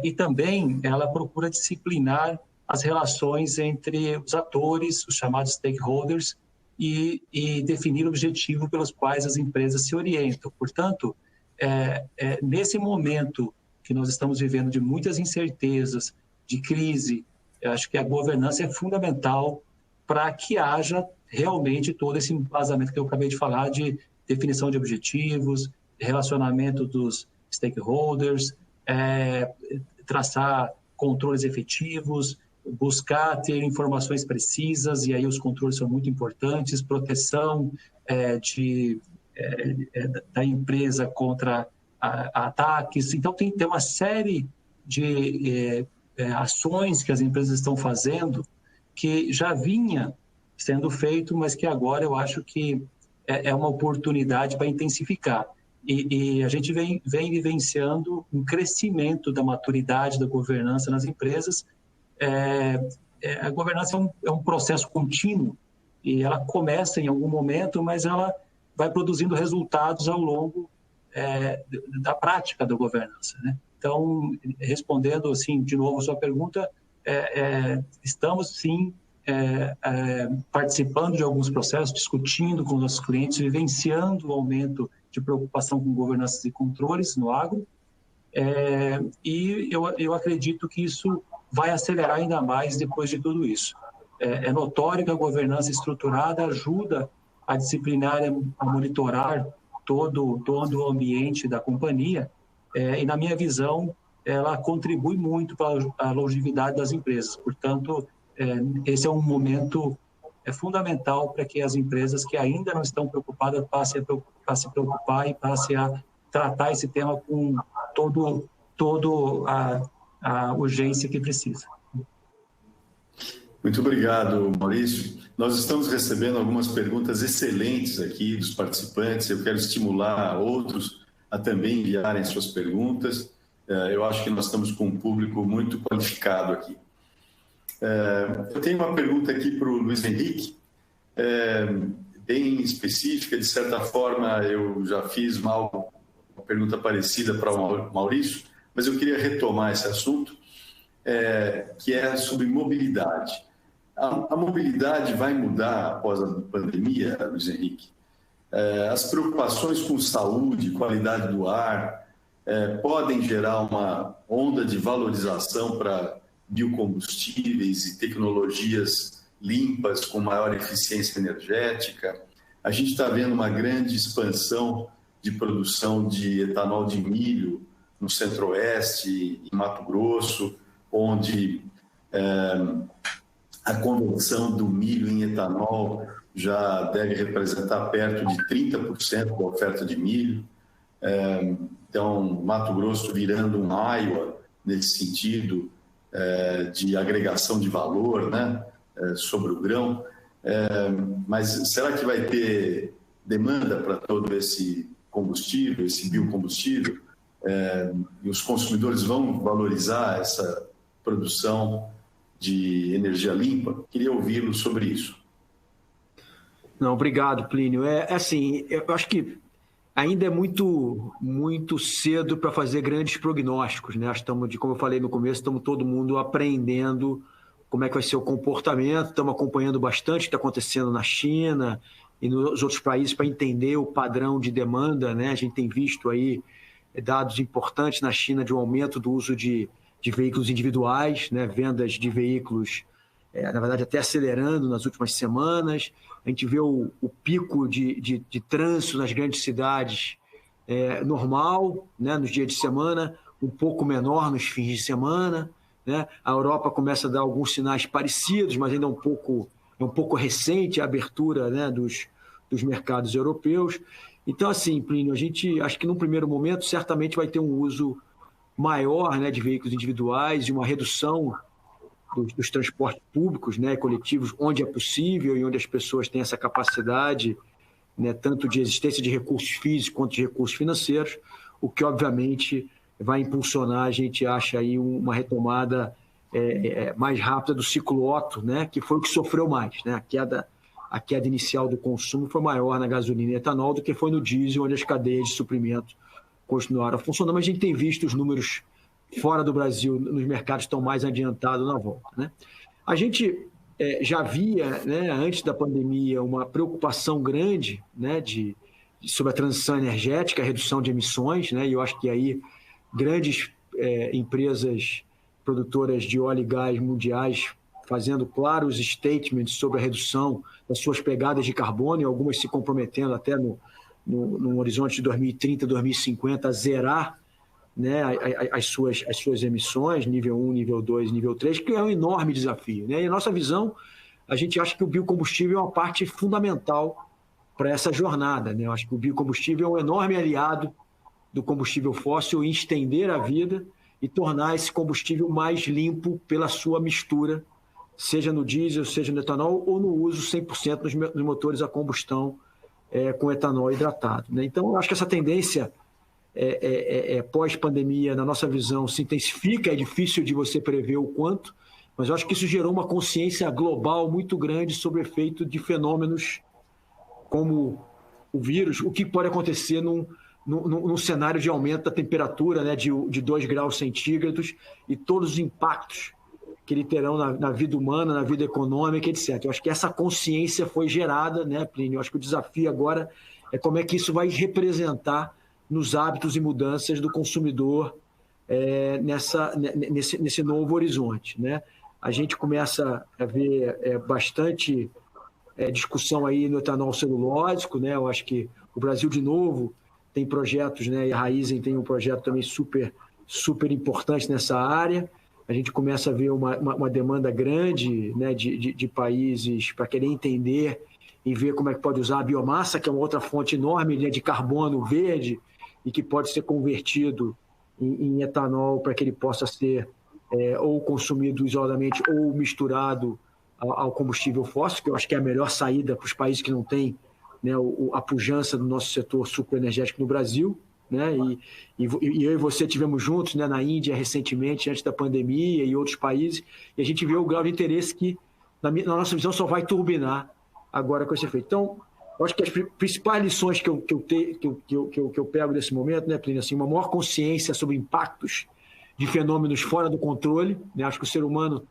e também ela procura disciplinar as relações entre os atores, os chamados stakeholders, e definir o objetivo pelos quais as empresas se orientam. Portanto, nesse momento que nós estamos vivendo de muitas incertezas, de crise, eu acho que a governança é fundamental para que haja realmente todo esse embasamento que eu acabei de falar, de definição de objetivos, relacionamento dos stakeholders, traçar controles efetivos, buscar ter informações precisas, e aí os controles são muito importantes, proteção da empresa contra ataques. Então, tem uma série de ações que as empresas estão fazendo que já vinha sendo feito, mas que agora eu acho que é uma oportunidade para intensificar. E a gente vem vivenciando um crescimento da maturidade da governança nas empresas. A governança é um processo contínuo e ela começa em algum momento, mas ela vai produzindo resultados ao longo da prática da governança, né? Então, respondendo assim de novo a sua pergunta, estamos sim participando de alguns processos, discutindo com nossos clientes, vivenciando o aumento de preocupação com governança e controles no agro, e eu acredito que isso vai acelerar ainda mais depois de tudo isso. É notório que a governança estruturada ajuda a disciplinar, a monitorar todo o ambiente da companhia, e, na minha visão, ela contribui muito para a longevidade das empresas. Portanto, esse é um momento fundamental para que as empresas que ainda não estão preocupadas passem a se preocupar e passem a tratar esse tema com toda a urgência que precisa. Muito obrigado, Maurício. Nós estamos recebendo algumas perguntas excelentes aqui dos participantes. Eu quero estimular outros a também enviarem suas perguntas. Eu acho que nós estamos com um público muito qualificado aqui. Eu tenho uma pergunta aqui para o Luiz Henrique, bem específica. De certa forma, eu já fiz uma pergunta parecida para o Maurício, mas eu queria retomar esse assunto, que é sobre mobilidade. A mobilidade vai mudar após a pandemia, Luiz Henrique? As preocupações com saúde, qualidade do ar, podem gerar uma onda de valorização para biocombustíveis e tecnologias limpas com maior eficiência energética. A gente está vendo uma grande expansão de produção de etanol de milho no Centro-Oeste, em Mato Grosso, onde a conversão do milho em etanol já deve representar perto de 30% da oferta de milho. Então, Mato Grosso virando um Iowa nesse sentido, de agregação de valor, né, sobre o grão. Mas será que vai ter demanda para todo esse combustível, esse biocombustível? E os consumidores vão valorizar essa produção de energia limpa? Queria ouvi-lo sobre isso. Não, obrigado, Plínio. Assim, eu acho que ainda é muito cedo para fazer grandes prognósticos, né? Como eu falei no começo, estamos todo mundo aprendendo como é que vai ser o comportamento, estamos acompanhando bastante o que está acontecendo na China e nos outros países para entender o padrão de demanda, né? A gente tem visto aí dados importantes na China de um aumento do uso de veículos individuais, né? Vendas de veículos, na verdade, até acelerando nas últimas semanas. A gente vê o pico de trânsito nas grandes cidades normal, né? Nos dias de semana, um pouco menor nos fins de semana, né? A Europa começa a dar alguns sinais parecidos, mas ainda é um pouco recente a abertura, né, dos mercados europeus. Então, assim, Plínio, a gente acho que num primeiro momento certamente vai ter um uso maior, né, de veículos individuais e uma redução dos transportes públicos, né, coletivos, onde é possível e onde as pessoas têm essa capacidade, né, tanto de existência de recursos físicos quanto de recursos financeiros, o que, obviamente, vai impulsionar, a gente acha, aí uma retomada mais rápida do ciclo Otto, né, que foi o que sofreu mais, né, a queda inicial do consumo foi maior na gasolina e etanol do que foi no diesel, onde as cadeias de suprimento continuaram a funcionar, mas a gente tem visto os números fora do Brasil, nos mercados estão mais adiantados na volta, né? A gente já via, né, antes da pandemia, uma preocupação grande, né, sobre a transição energética, a redução de emissões, né, e eu acho que aí grandes empresas produtoras de óleo e gás mundiais fazendo claros statements sobre a redução das suas pegadas de carbono, e algumas se comprometendo até no horizonte de 2030, 2050, a zerar, né, as suas emissões, nível 1, nível 2, nível 3, que é um enorme desafio, né? E a nossa visão, a gente acha que o biocombustível é uma parte fundamental para essa jornada, né? Eu acho que o biocombustível é um enorme aliado do combustível fóssil em estender a vida e tornar esse combustível mais limpo pela sua mistura, seja no diesel, seja no etanol, ou no uso 100% dos motores a combustão com etanol hidratado, né? Então, eu acho que essa tendência pós-pandemia, na nossa visão, se intensifica. É difícil de você prever o quanto, mas eu acho que isso gerou uma consciência global muito grande sobre o efeito de fenômenos como o vírus, o que pode acontecer num cenário de aumento da temperatura, né, de 2 graus centígrados, e todos os impactos que ele terão na vida humana, na vida econômica, etc. Eu acho que essa consciência foi gerada, né, Plínio? Eu acho que o desafio agora é como é que isso vai representar nos hábitos e mudanças do consumidor nesse novo horizonte, né? A gente começa a ver bastante discussão aí no etanol celulósico, né? Eu acho que o Brasil, de novo, tem projetos, né? E a Raízen tem um projeto também super, super importante nessa área. A gente começa a ver uma demanda grande, né, de países para querer entender e ver como é que pode usar a biomassa, que é uma outra fonte enorme, né, de carbono verde, e que pode ser convertido em etanol para que ele possa ser ou consumido isoladamente ou misturado ao combustível fóssil, que eu acho que é a melhor saída para os países que não têm, né, a pujança do nosso setor sucroenergético no Brasil, né? E eu e você tivemos juntos, né, na Índia recentemente, antes da pandemia, e outros países, e a gente vê o grau de interesse que, na nossa visão, só vai turbinar agora com esse efeito. Então, eu acho que as principais lições que eu pego desse momento, né, Plínio, assim, uma maior consciência sobre impactos de fenômenos fora do controle, né? Acho que o ser humano,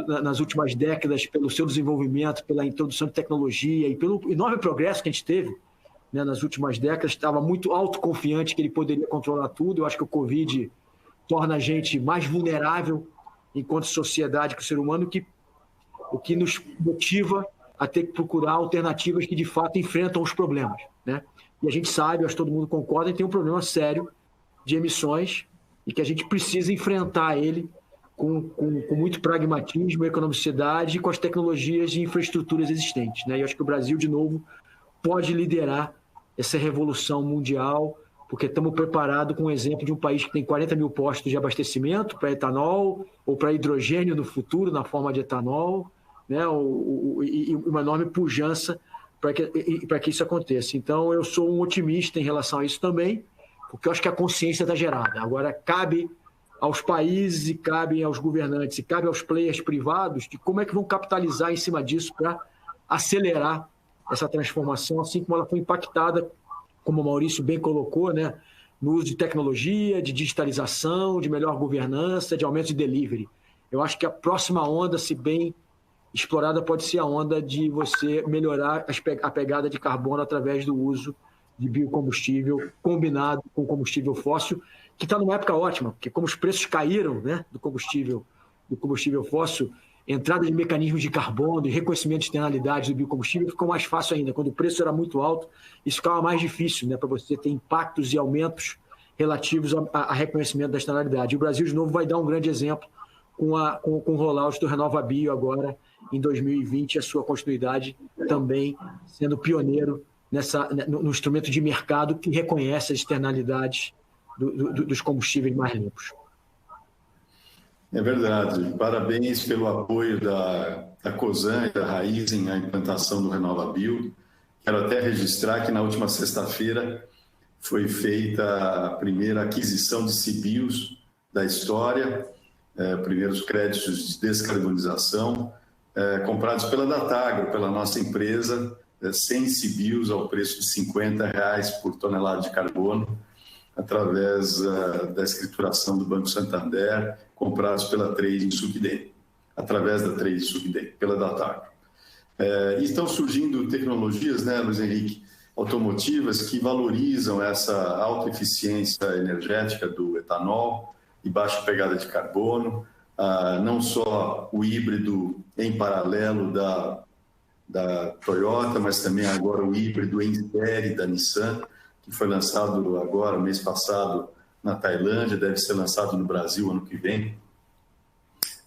nas últimas décadas, pelo seu desenvolvimento, pela introdução de tecnologia e pelo enorme progresso que a gente teve, né, nas últimas décadas, estava muito autoconfiante que ele poderia controlar tudo. Eu acho que o Covid torna a gente mais vulnerável enquanto sociedade que o ser humano, o que nos motiva a ter que procurar alternativas que, de fato, enfrentam os problemas, né? E a gente sabe, acho que todo mundo concorda, que tem um problema sério de emissões e que a gente precisa enfrentar ele com muito pragmatismo, economicidade e com as tecnologias e infraestruturas existentes, né? E eu acho que o Brasil, de novo, pode liderar essa revolução mundial, porque estamos preparados com o exemplo de um país que tem 40 mil postos de abastecimento para etanol ou para hidrogênio no futuro, na forma de etanol, né? E uma enorme pujança para que isso aconteça. Então, eu sou um otimista em relação a isso também, porque eu acho que a consciência está gerada. Agora, cabe aos países e cabe aos governantes e cabe aos players privados de como é que vão capitalizar em cima disso para acelerar essa transformação, assim como ela foi impactada como o Maurício bem colocou, né, no uso de tecnologia, de digitalização, de melhor governança, de aumento de delivery. Eu acho que a próxima onda, se bem explorada, pode ser a onda de você melhorar a pegada de carbono através do uso de biocombustível combinado com combustível fóssil, que está numa época ótima, porque como os preços caíram, né, do combustível fóssil, entrada de mecanismos de carbono, de reconhecimento de externalidades do biocombustível ficou mais fácil ainda. Quando o preço era muito alto, isso ficava mais difícil, né, para você ter impactos e aumentos relativos a reconhecimento da externalidade. E o Brasil, de novo, vai dar um grande exemplo com o rollout do RenovaBio agora, em 2020, a sua continuidade também sendo pioneiro no instrumento de mercado que reconhece as externalidades dos combustíveis mais limpos. É verdade. Parabéns pelo apoio da Cosan e da Raízen à implantação do RenovaBio. Quero até registrar que na última sexta-feira foi feita a primeira aquisição de CBIOs da história, primeiros créditos de descarbonização, comprados pela Datagro, pela nossa empresa, 100 CBIOs ao preço de R$50 por tonelada de carbono, através da escrituração do Banco Santander, comprados pela Trading Sucden, através da Trading Sucden, pela Datagro. E estão surgindo tecnologias, né, Luiz Henrique, automotivas que valorizam essa alta eficiência energética do etanol e baixa pegada de carbono, não só o híbrido em paralelo da Toyota, mas também agora o híbrido em série da Nissan, que foi lançado agora, mês passado, na Tailândia, deve ser lançado no Brasil ano que vem.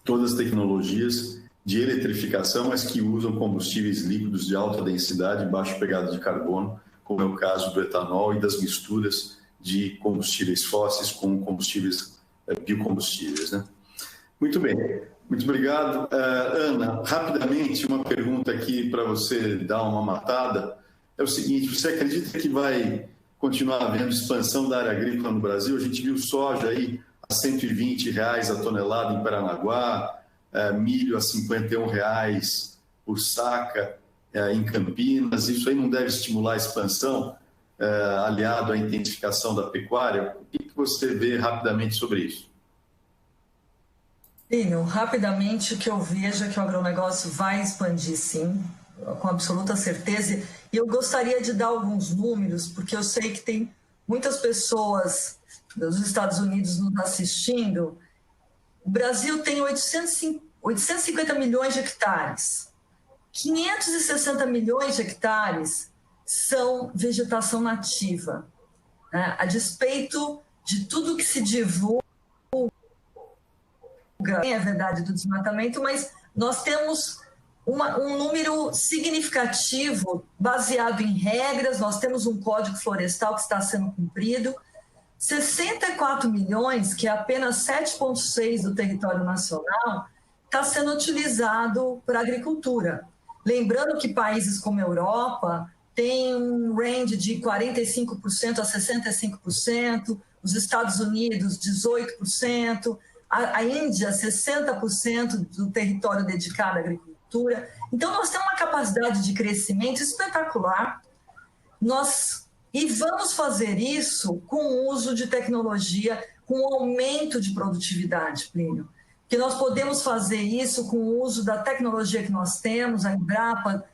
Todas as tecnologias de eletrificação, mas que usam combustíveis líquidos de alta densidade e baixa pegada de carbono, como é o caso do etanol e das misturas de combustíveis fósseis com combustíveis biocombustíveis, né? Muito bem, muito obrigado. Ana, rapidamente, uma pergunta aqui para você dar uma matada. É o seguinte, você acredita que vai continuar havendo expansão da área agrícola no Brasil? A gente viu soja aí a R$120 a tonelada em Paranaguá, milho a R$51 por saca em Campinas. Isso aí não deve estimular a expansão, aliado à intensificação da pecuária? O que você vê rapidamente sobre isso? Sim, rapidamente o que eu vejo é que o agronegócio vai expandir, sim, com absoluta certeza. E eu gostaria de dar alguns números, porque eu sei que tem muitas pessoas dos Estados Unidos nos assistindo. O Brasil tem 850 milhões de hectares. 560 milhões de hectares são vegetação nativa, né? A despeito de tudo que se divulga, é verdade, do desmatamento, mas nós temos um número significativo baseado em regras. Nós temos um código florestal que está sendo cumprido. 64 milhões, que é apenas 7,6% do território nacional, está sendo utilizado para agricultura. Lembrando que países como a Europa têm um range de 45% a 65%, os Estados Unidos 18%, a Índia 60% do território dedicado à agricultura. Então, nós temos uma capacidade de crescimento espetacular. E vamos fazer isso com o uso de tecnologia, com o aumento de produtividade, Plínio. Que nós podemos fazer isso com o uso da tecnologia que nós temos, a Embrapa,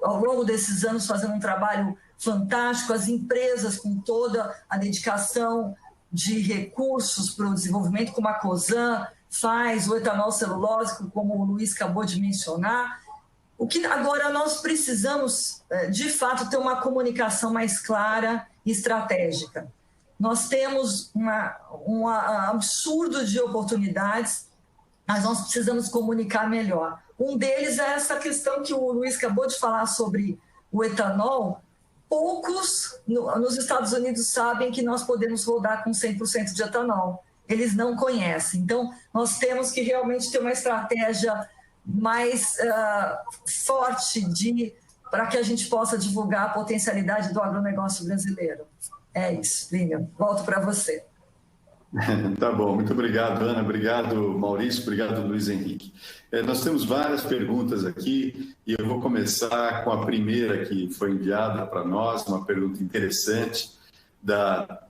ao longo desses anos, fazendo um trabalho fantástico, as empresas com toda a dedicação de recursos para o desenvolvimento, como a Cosan faz, o etanol celulósico, como o Luiz acabou de mencionar. O que agora nós precisamos, de fato, ter uma comunicação mais clara e estratégica. Nós temos um absurdo de oportunidades, mas nós precisamos comunicar melhor. Um deles é essa questão que o Luiz acabou de falar sobre o etanol. Poucos nos Estados Unidos sabem que nós podemos rodar com 100% de etanol. Eles não conhecem. Então, nós temos que realmente ter uma estratégia mais forte para que a gente possa divulgar a potencialidade do agronegócio brasileiro. É isso, Plínio. Volto para você. Tá bom, muito obrigado, Ana, obrigado, Maurício, obrigado, Luiz Henrique. Nós temos várias perguntas aqui e eu vou começar com a primeira que foi enviada para nós, uma pergunta interessante, da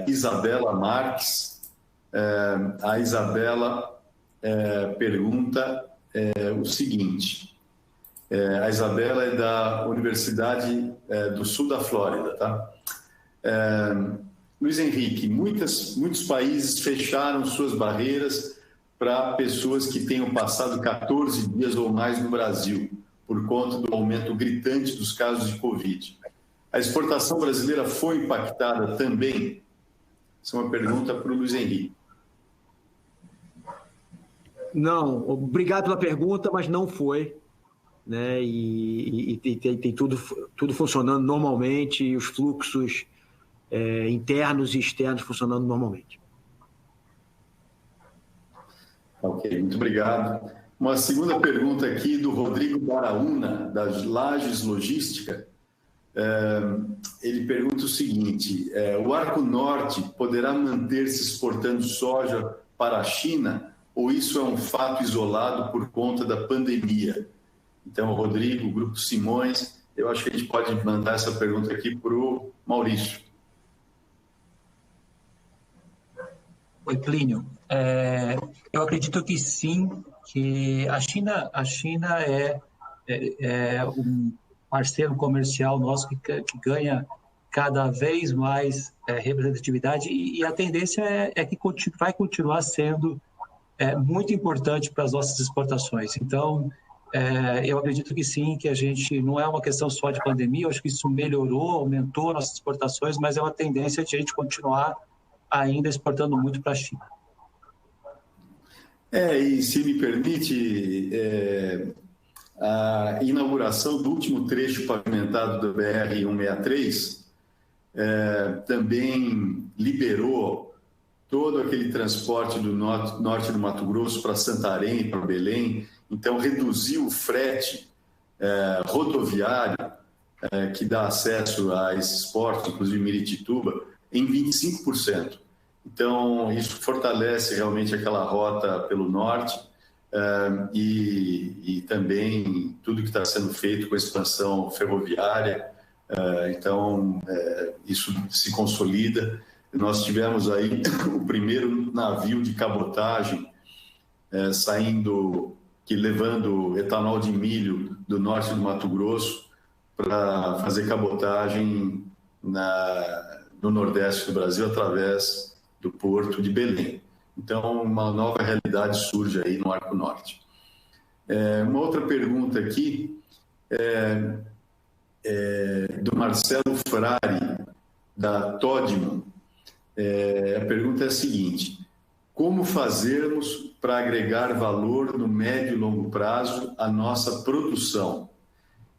Isabela Marques. A Isabela pergunta o seguinte, a Isabela é da Universidade do Sul da Flórida, tá? Luiz Henrique, muitos países fecharam suas barreiras para pessoas que tenham passado 14 dias ou mais no Brasil, por conta do aumento gritante dos casos de Covid. A exportação brasileira foi impactada também? Essa é uma pergunta para o Luiz Henrique. Não, obrigado pela pergunta, mas não foi, né? E tem tudo funcionando normalmente, e os fluxos internos e externos funcionando normalmente. Ok, muito obrigado. Uma segunda pergunta aqui do Rodrigo Baraúna, da Lages Logística. Ele pergunta o seguinte, o Arco Norte poderá manter-se exportando soja para a China ou isso é um fato isolado por conta da pandemia? Então, Rodrigo, Grupo Simões, eu acho que a gente pode mandar essa pergunta aqui para o Maurício. Oi, Plínio. Eu acredito que sim, que a China é um parceiro comercial nosso que ganha cada vez mais representatividade e a tendência é que vai continuar sendo muito importante para as nossas exportações. Então, eu acredito que sim, que a gente não é uma questão só de pandemia, eu acho que isso melhorou, aumentou nossas exportações, mas é uma tendência de a gente continuar ainda exportando muito para a China. E se me permite, a inauguração do último trecho pavimentado do BR-163 também liberou todo aquele transporte do norte do Mato Grosso para Santarém, para Belém, então reduziu o frete rodoviário que dá acesso a esses portos, inclusive Miritituba, em 25%. Então, isso fortalece realmente aquela rota pelo norte e também tudo que está sendo feito com a expansão ferroviária. Então, isso se consolida. Nós tivemos aí o primeiro navio de cabotagem levando etanol de milho do norte do Mato Grosso para fazer cabotagem no nordeste do Brasil através do porto de Belém. Então, uma nova realidade surge aí no Arco Norte. Uma outra pergunta aqui do Marcelo Frari, da Todman. A pergunta é a seguinte: como fazermos para agregar valor no médio e longo prazo à nossa produção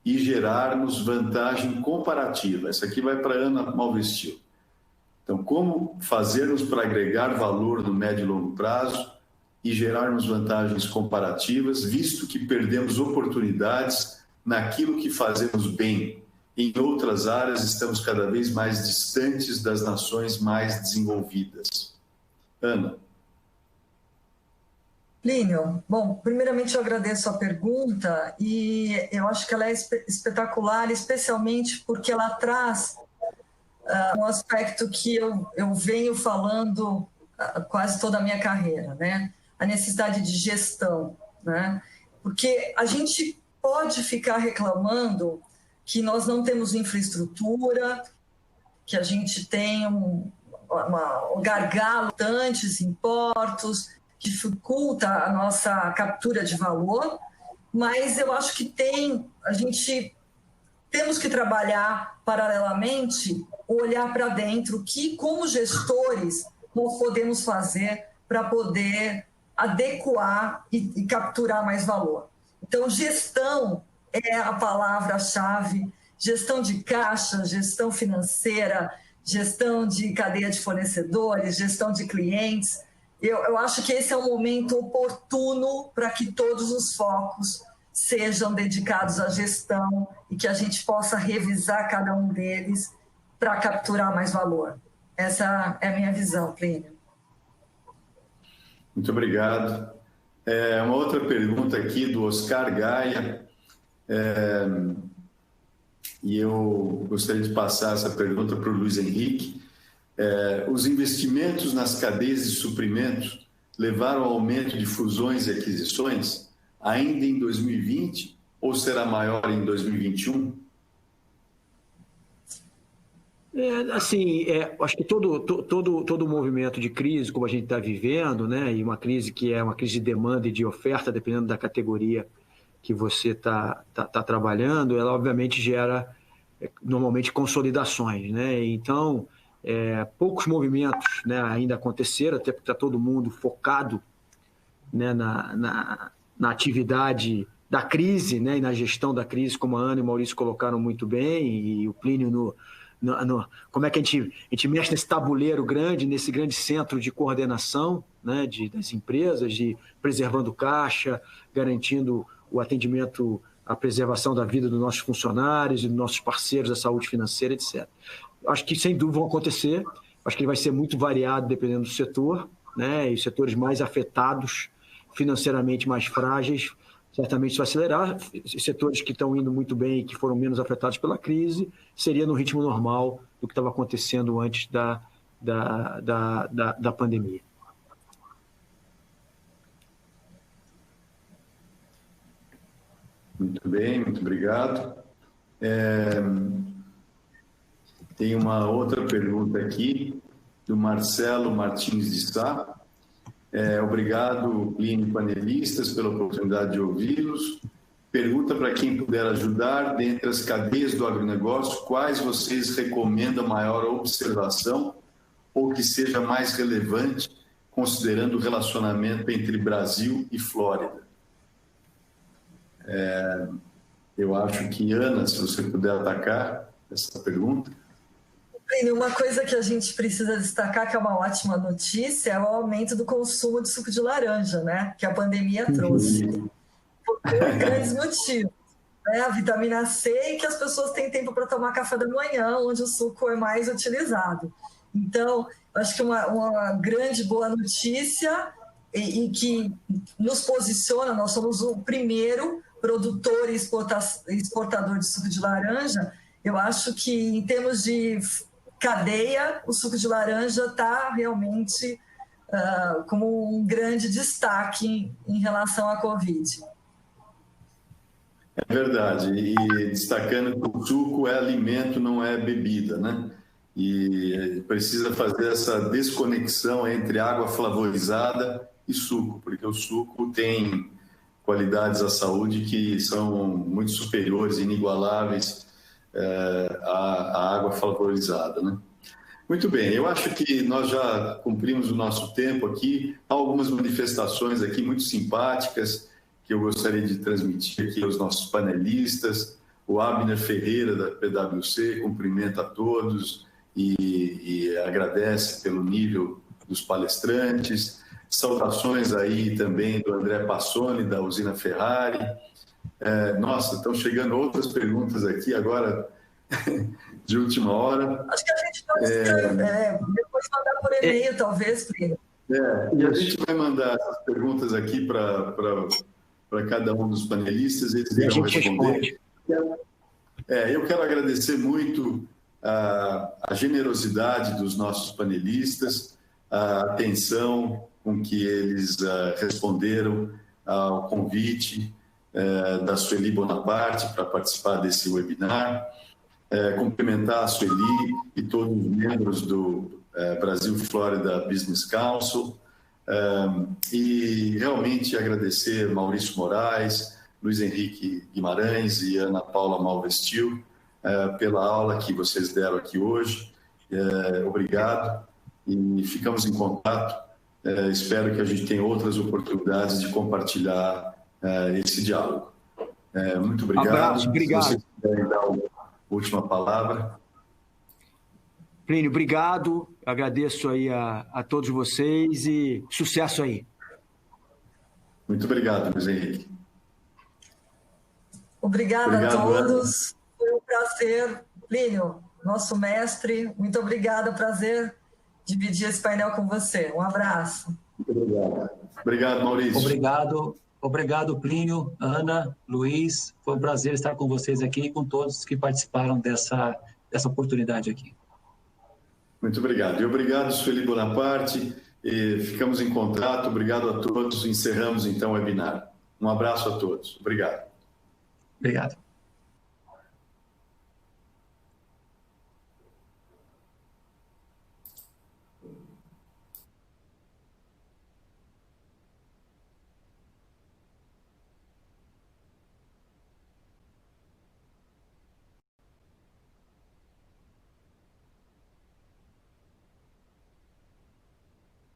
e gerarmos vantagem comparativa? Essa aqui vai para a Ana Malvestio. Então, como fazermos para agregar valor no médio e longo prazo e gerarmos vantagens comparativas, visto que perdemos oportunidades naquilo que fazemos bem. Em outras áreas, estamos cada vez mais distantes das nações mais desenvolvidas. Ana. Plínio, bom, primeiramente eu agradeço a pergunta e eu acho que ela é espetacular, especialmente porque ela traz um aspecto que eu venho falando quase toda a minha carreira, né? A necessidade de gestão, né? Porque a gente pode ficar reclamando que nós não temos infraestrutura, que a gente tem um gargalo tantos em portos, que dificulta a nossa captura de valor, mas eu acho que temos que trabalhar paralelamente, olhar para dentro, que como gestores nós podemos fazer para poder adequar e capturar mais valor. Então, gestão é a palavra-chave, gestão de caixa, gestão financeira, gestão de cadeia de fornecedores, gestão de clientes. Eu acho que esse é um momento oportuno para que todos os focos sejam dedicados à gestão e que a gente possa revisar cada um deles para capturar mais valor. Essa é a minha visão, Plínio. Muito obrigado. Uma outra pergunta aqui do Oscar Gaia, e eu gostaria de passar essa pergunta para o Luiz Henrique. Os investimentos nas cadeias de suprimentos levaram ao aumento de fusões e aquisições ainda em 2020 ou será maior em 2021? Acho que todo movimento de crise, como a gente está vivendo, né, e uma crise que é uma crise de demanda e de oferta, dependendo da categoria que você está trabalhando, ela obviamente gera normalmente consolidações, né? Então, poucos movimentos, né, ainda aconteceram, até porque está todo mundo focado, né, na atividade da crise, né, e na gestão da crise, como a Ana e o Maurício colocaram muito bem, e o Plínio como é que a gente mexe nesse tabuleiro grande, nesse grande centro de coordenação, né, das empresas, preservando caixa, garantindo o atendimento, a preservação da vida dos nossos funcionários e dos nossos parceiros da saúde financeira, etc. Acho que, sem dúvida, vão acontecer. Acho que ele vai ser muito variado dependendo do setor, né, e os setores mais afetados, financeiramente mais frágeis, certamente isso vai acelerar. Setores que estão indo muito bem e que foram menos afetados pela crise, seria no ritmo normal do que estava acontecendo antes da pandemia. Muito bem, muito obrigado. Tem uma outra pergunta aqui, do Marcelo Martins de Sá. Obrigado, Plínio e panelistas, pela oportunidade de ouvi-los. Pergunta para quem puder ajudar, dentre as cadeias do agronegócio, quais vocês recomendam maior observação ou que seja mais relevante, considerando o relacionamento entre Brasil e Flórida? Eu acho que, Ana, se você puder atacar essa pergunta. Uma coisa que a gente precisa destacar, que é uma ótima notícia, é o aumento do consumo de suco de laranja, né? Que a pandemia trouxe. Por grandes motivos. Né? A vitamina C e que as pessoas têm tempo para tomar café da manhã, onde o suco é mais utilizado. Então, acho que uma grande boa notícia e que nos posiciona, nós somos o primeiro produtor e exportador de suco de laranja. Eu acho que, em termos de cadeia, o suco de laranja está realmente como um grande destaque em relação à Covid. É verdade, e destacando que o suco é alimento, não é bebida, né? E precisa fazer essa desconexão entre água flavorizada e suco, porque o suco tem qualidades à saúde que são muito superiores, inigualáveis a água flavorizada, né? Muito bem, eu acho que nós já cumprimos o nosso tempo aqui. Há algumas manifestações aqui muito simpáticas que eu gostaria de transmitir aqui aos nossos panelistas. O Abner Ferreira, da PwC, cumprimenta a todos e agradece pelo nível dos palestrantes. Saudações aí também do André Passoni, da usina Ferrari. Nossa, estão chegando outras perguntas aqui agora, de última hora. Acho que a gente pode depois mandar por e-mail, talvez, Plínio. E a gente vai mandar as perguntas aqui para cada um dos panelistas, eles irão responder. Eu quero agradecer muito a generosidade dos nossos panelistas, a atenção com que eles responderam ao convite da Sueli Bonaparte para participar desse webinar, cumprimentar a Sueli e todos os membros do Brasil Florida Business Council, e realmente agradecer Maurício Moraes, Luiz Henrique Guimarães e Ana Paula Malvestil pela aula que vocês deram aqui hoje. Obrigado e ficamos em contato. Espero que a gente tenha outras oportunidades de compartilhar esse diálogo. Muito obrigado. Abraço, obrigado. Se vocês quiserem dar a última palavra. Plínio, obrigado. Agradeço aí a todos vocês e sucesso aí. Muito obrigado, Luiz Henrique. Obrigada a todos. Foi um prazer. Plínio, nosso mestre, muito obrigada. Prazer dividir esse painel com você. Um abraço. Obrigado. Obrigado, Maurício. Obrigado, Plínio, Ana, Luiz. Foi um prazer estar com vocês aqui e com todos que participaram dessa oportunidade aqui. Muito obrigado. E obrigado, Sueli Bonaparte. E ficamos em contato. Obrigado a todos. Encerramos, então, o webinar. Um abraço a todos. Obrigado. Obrigado.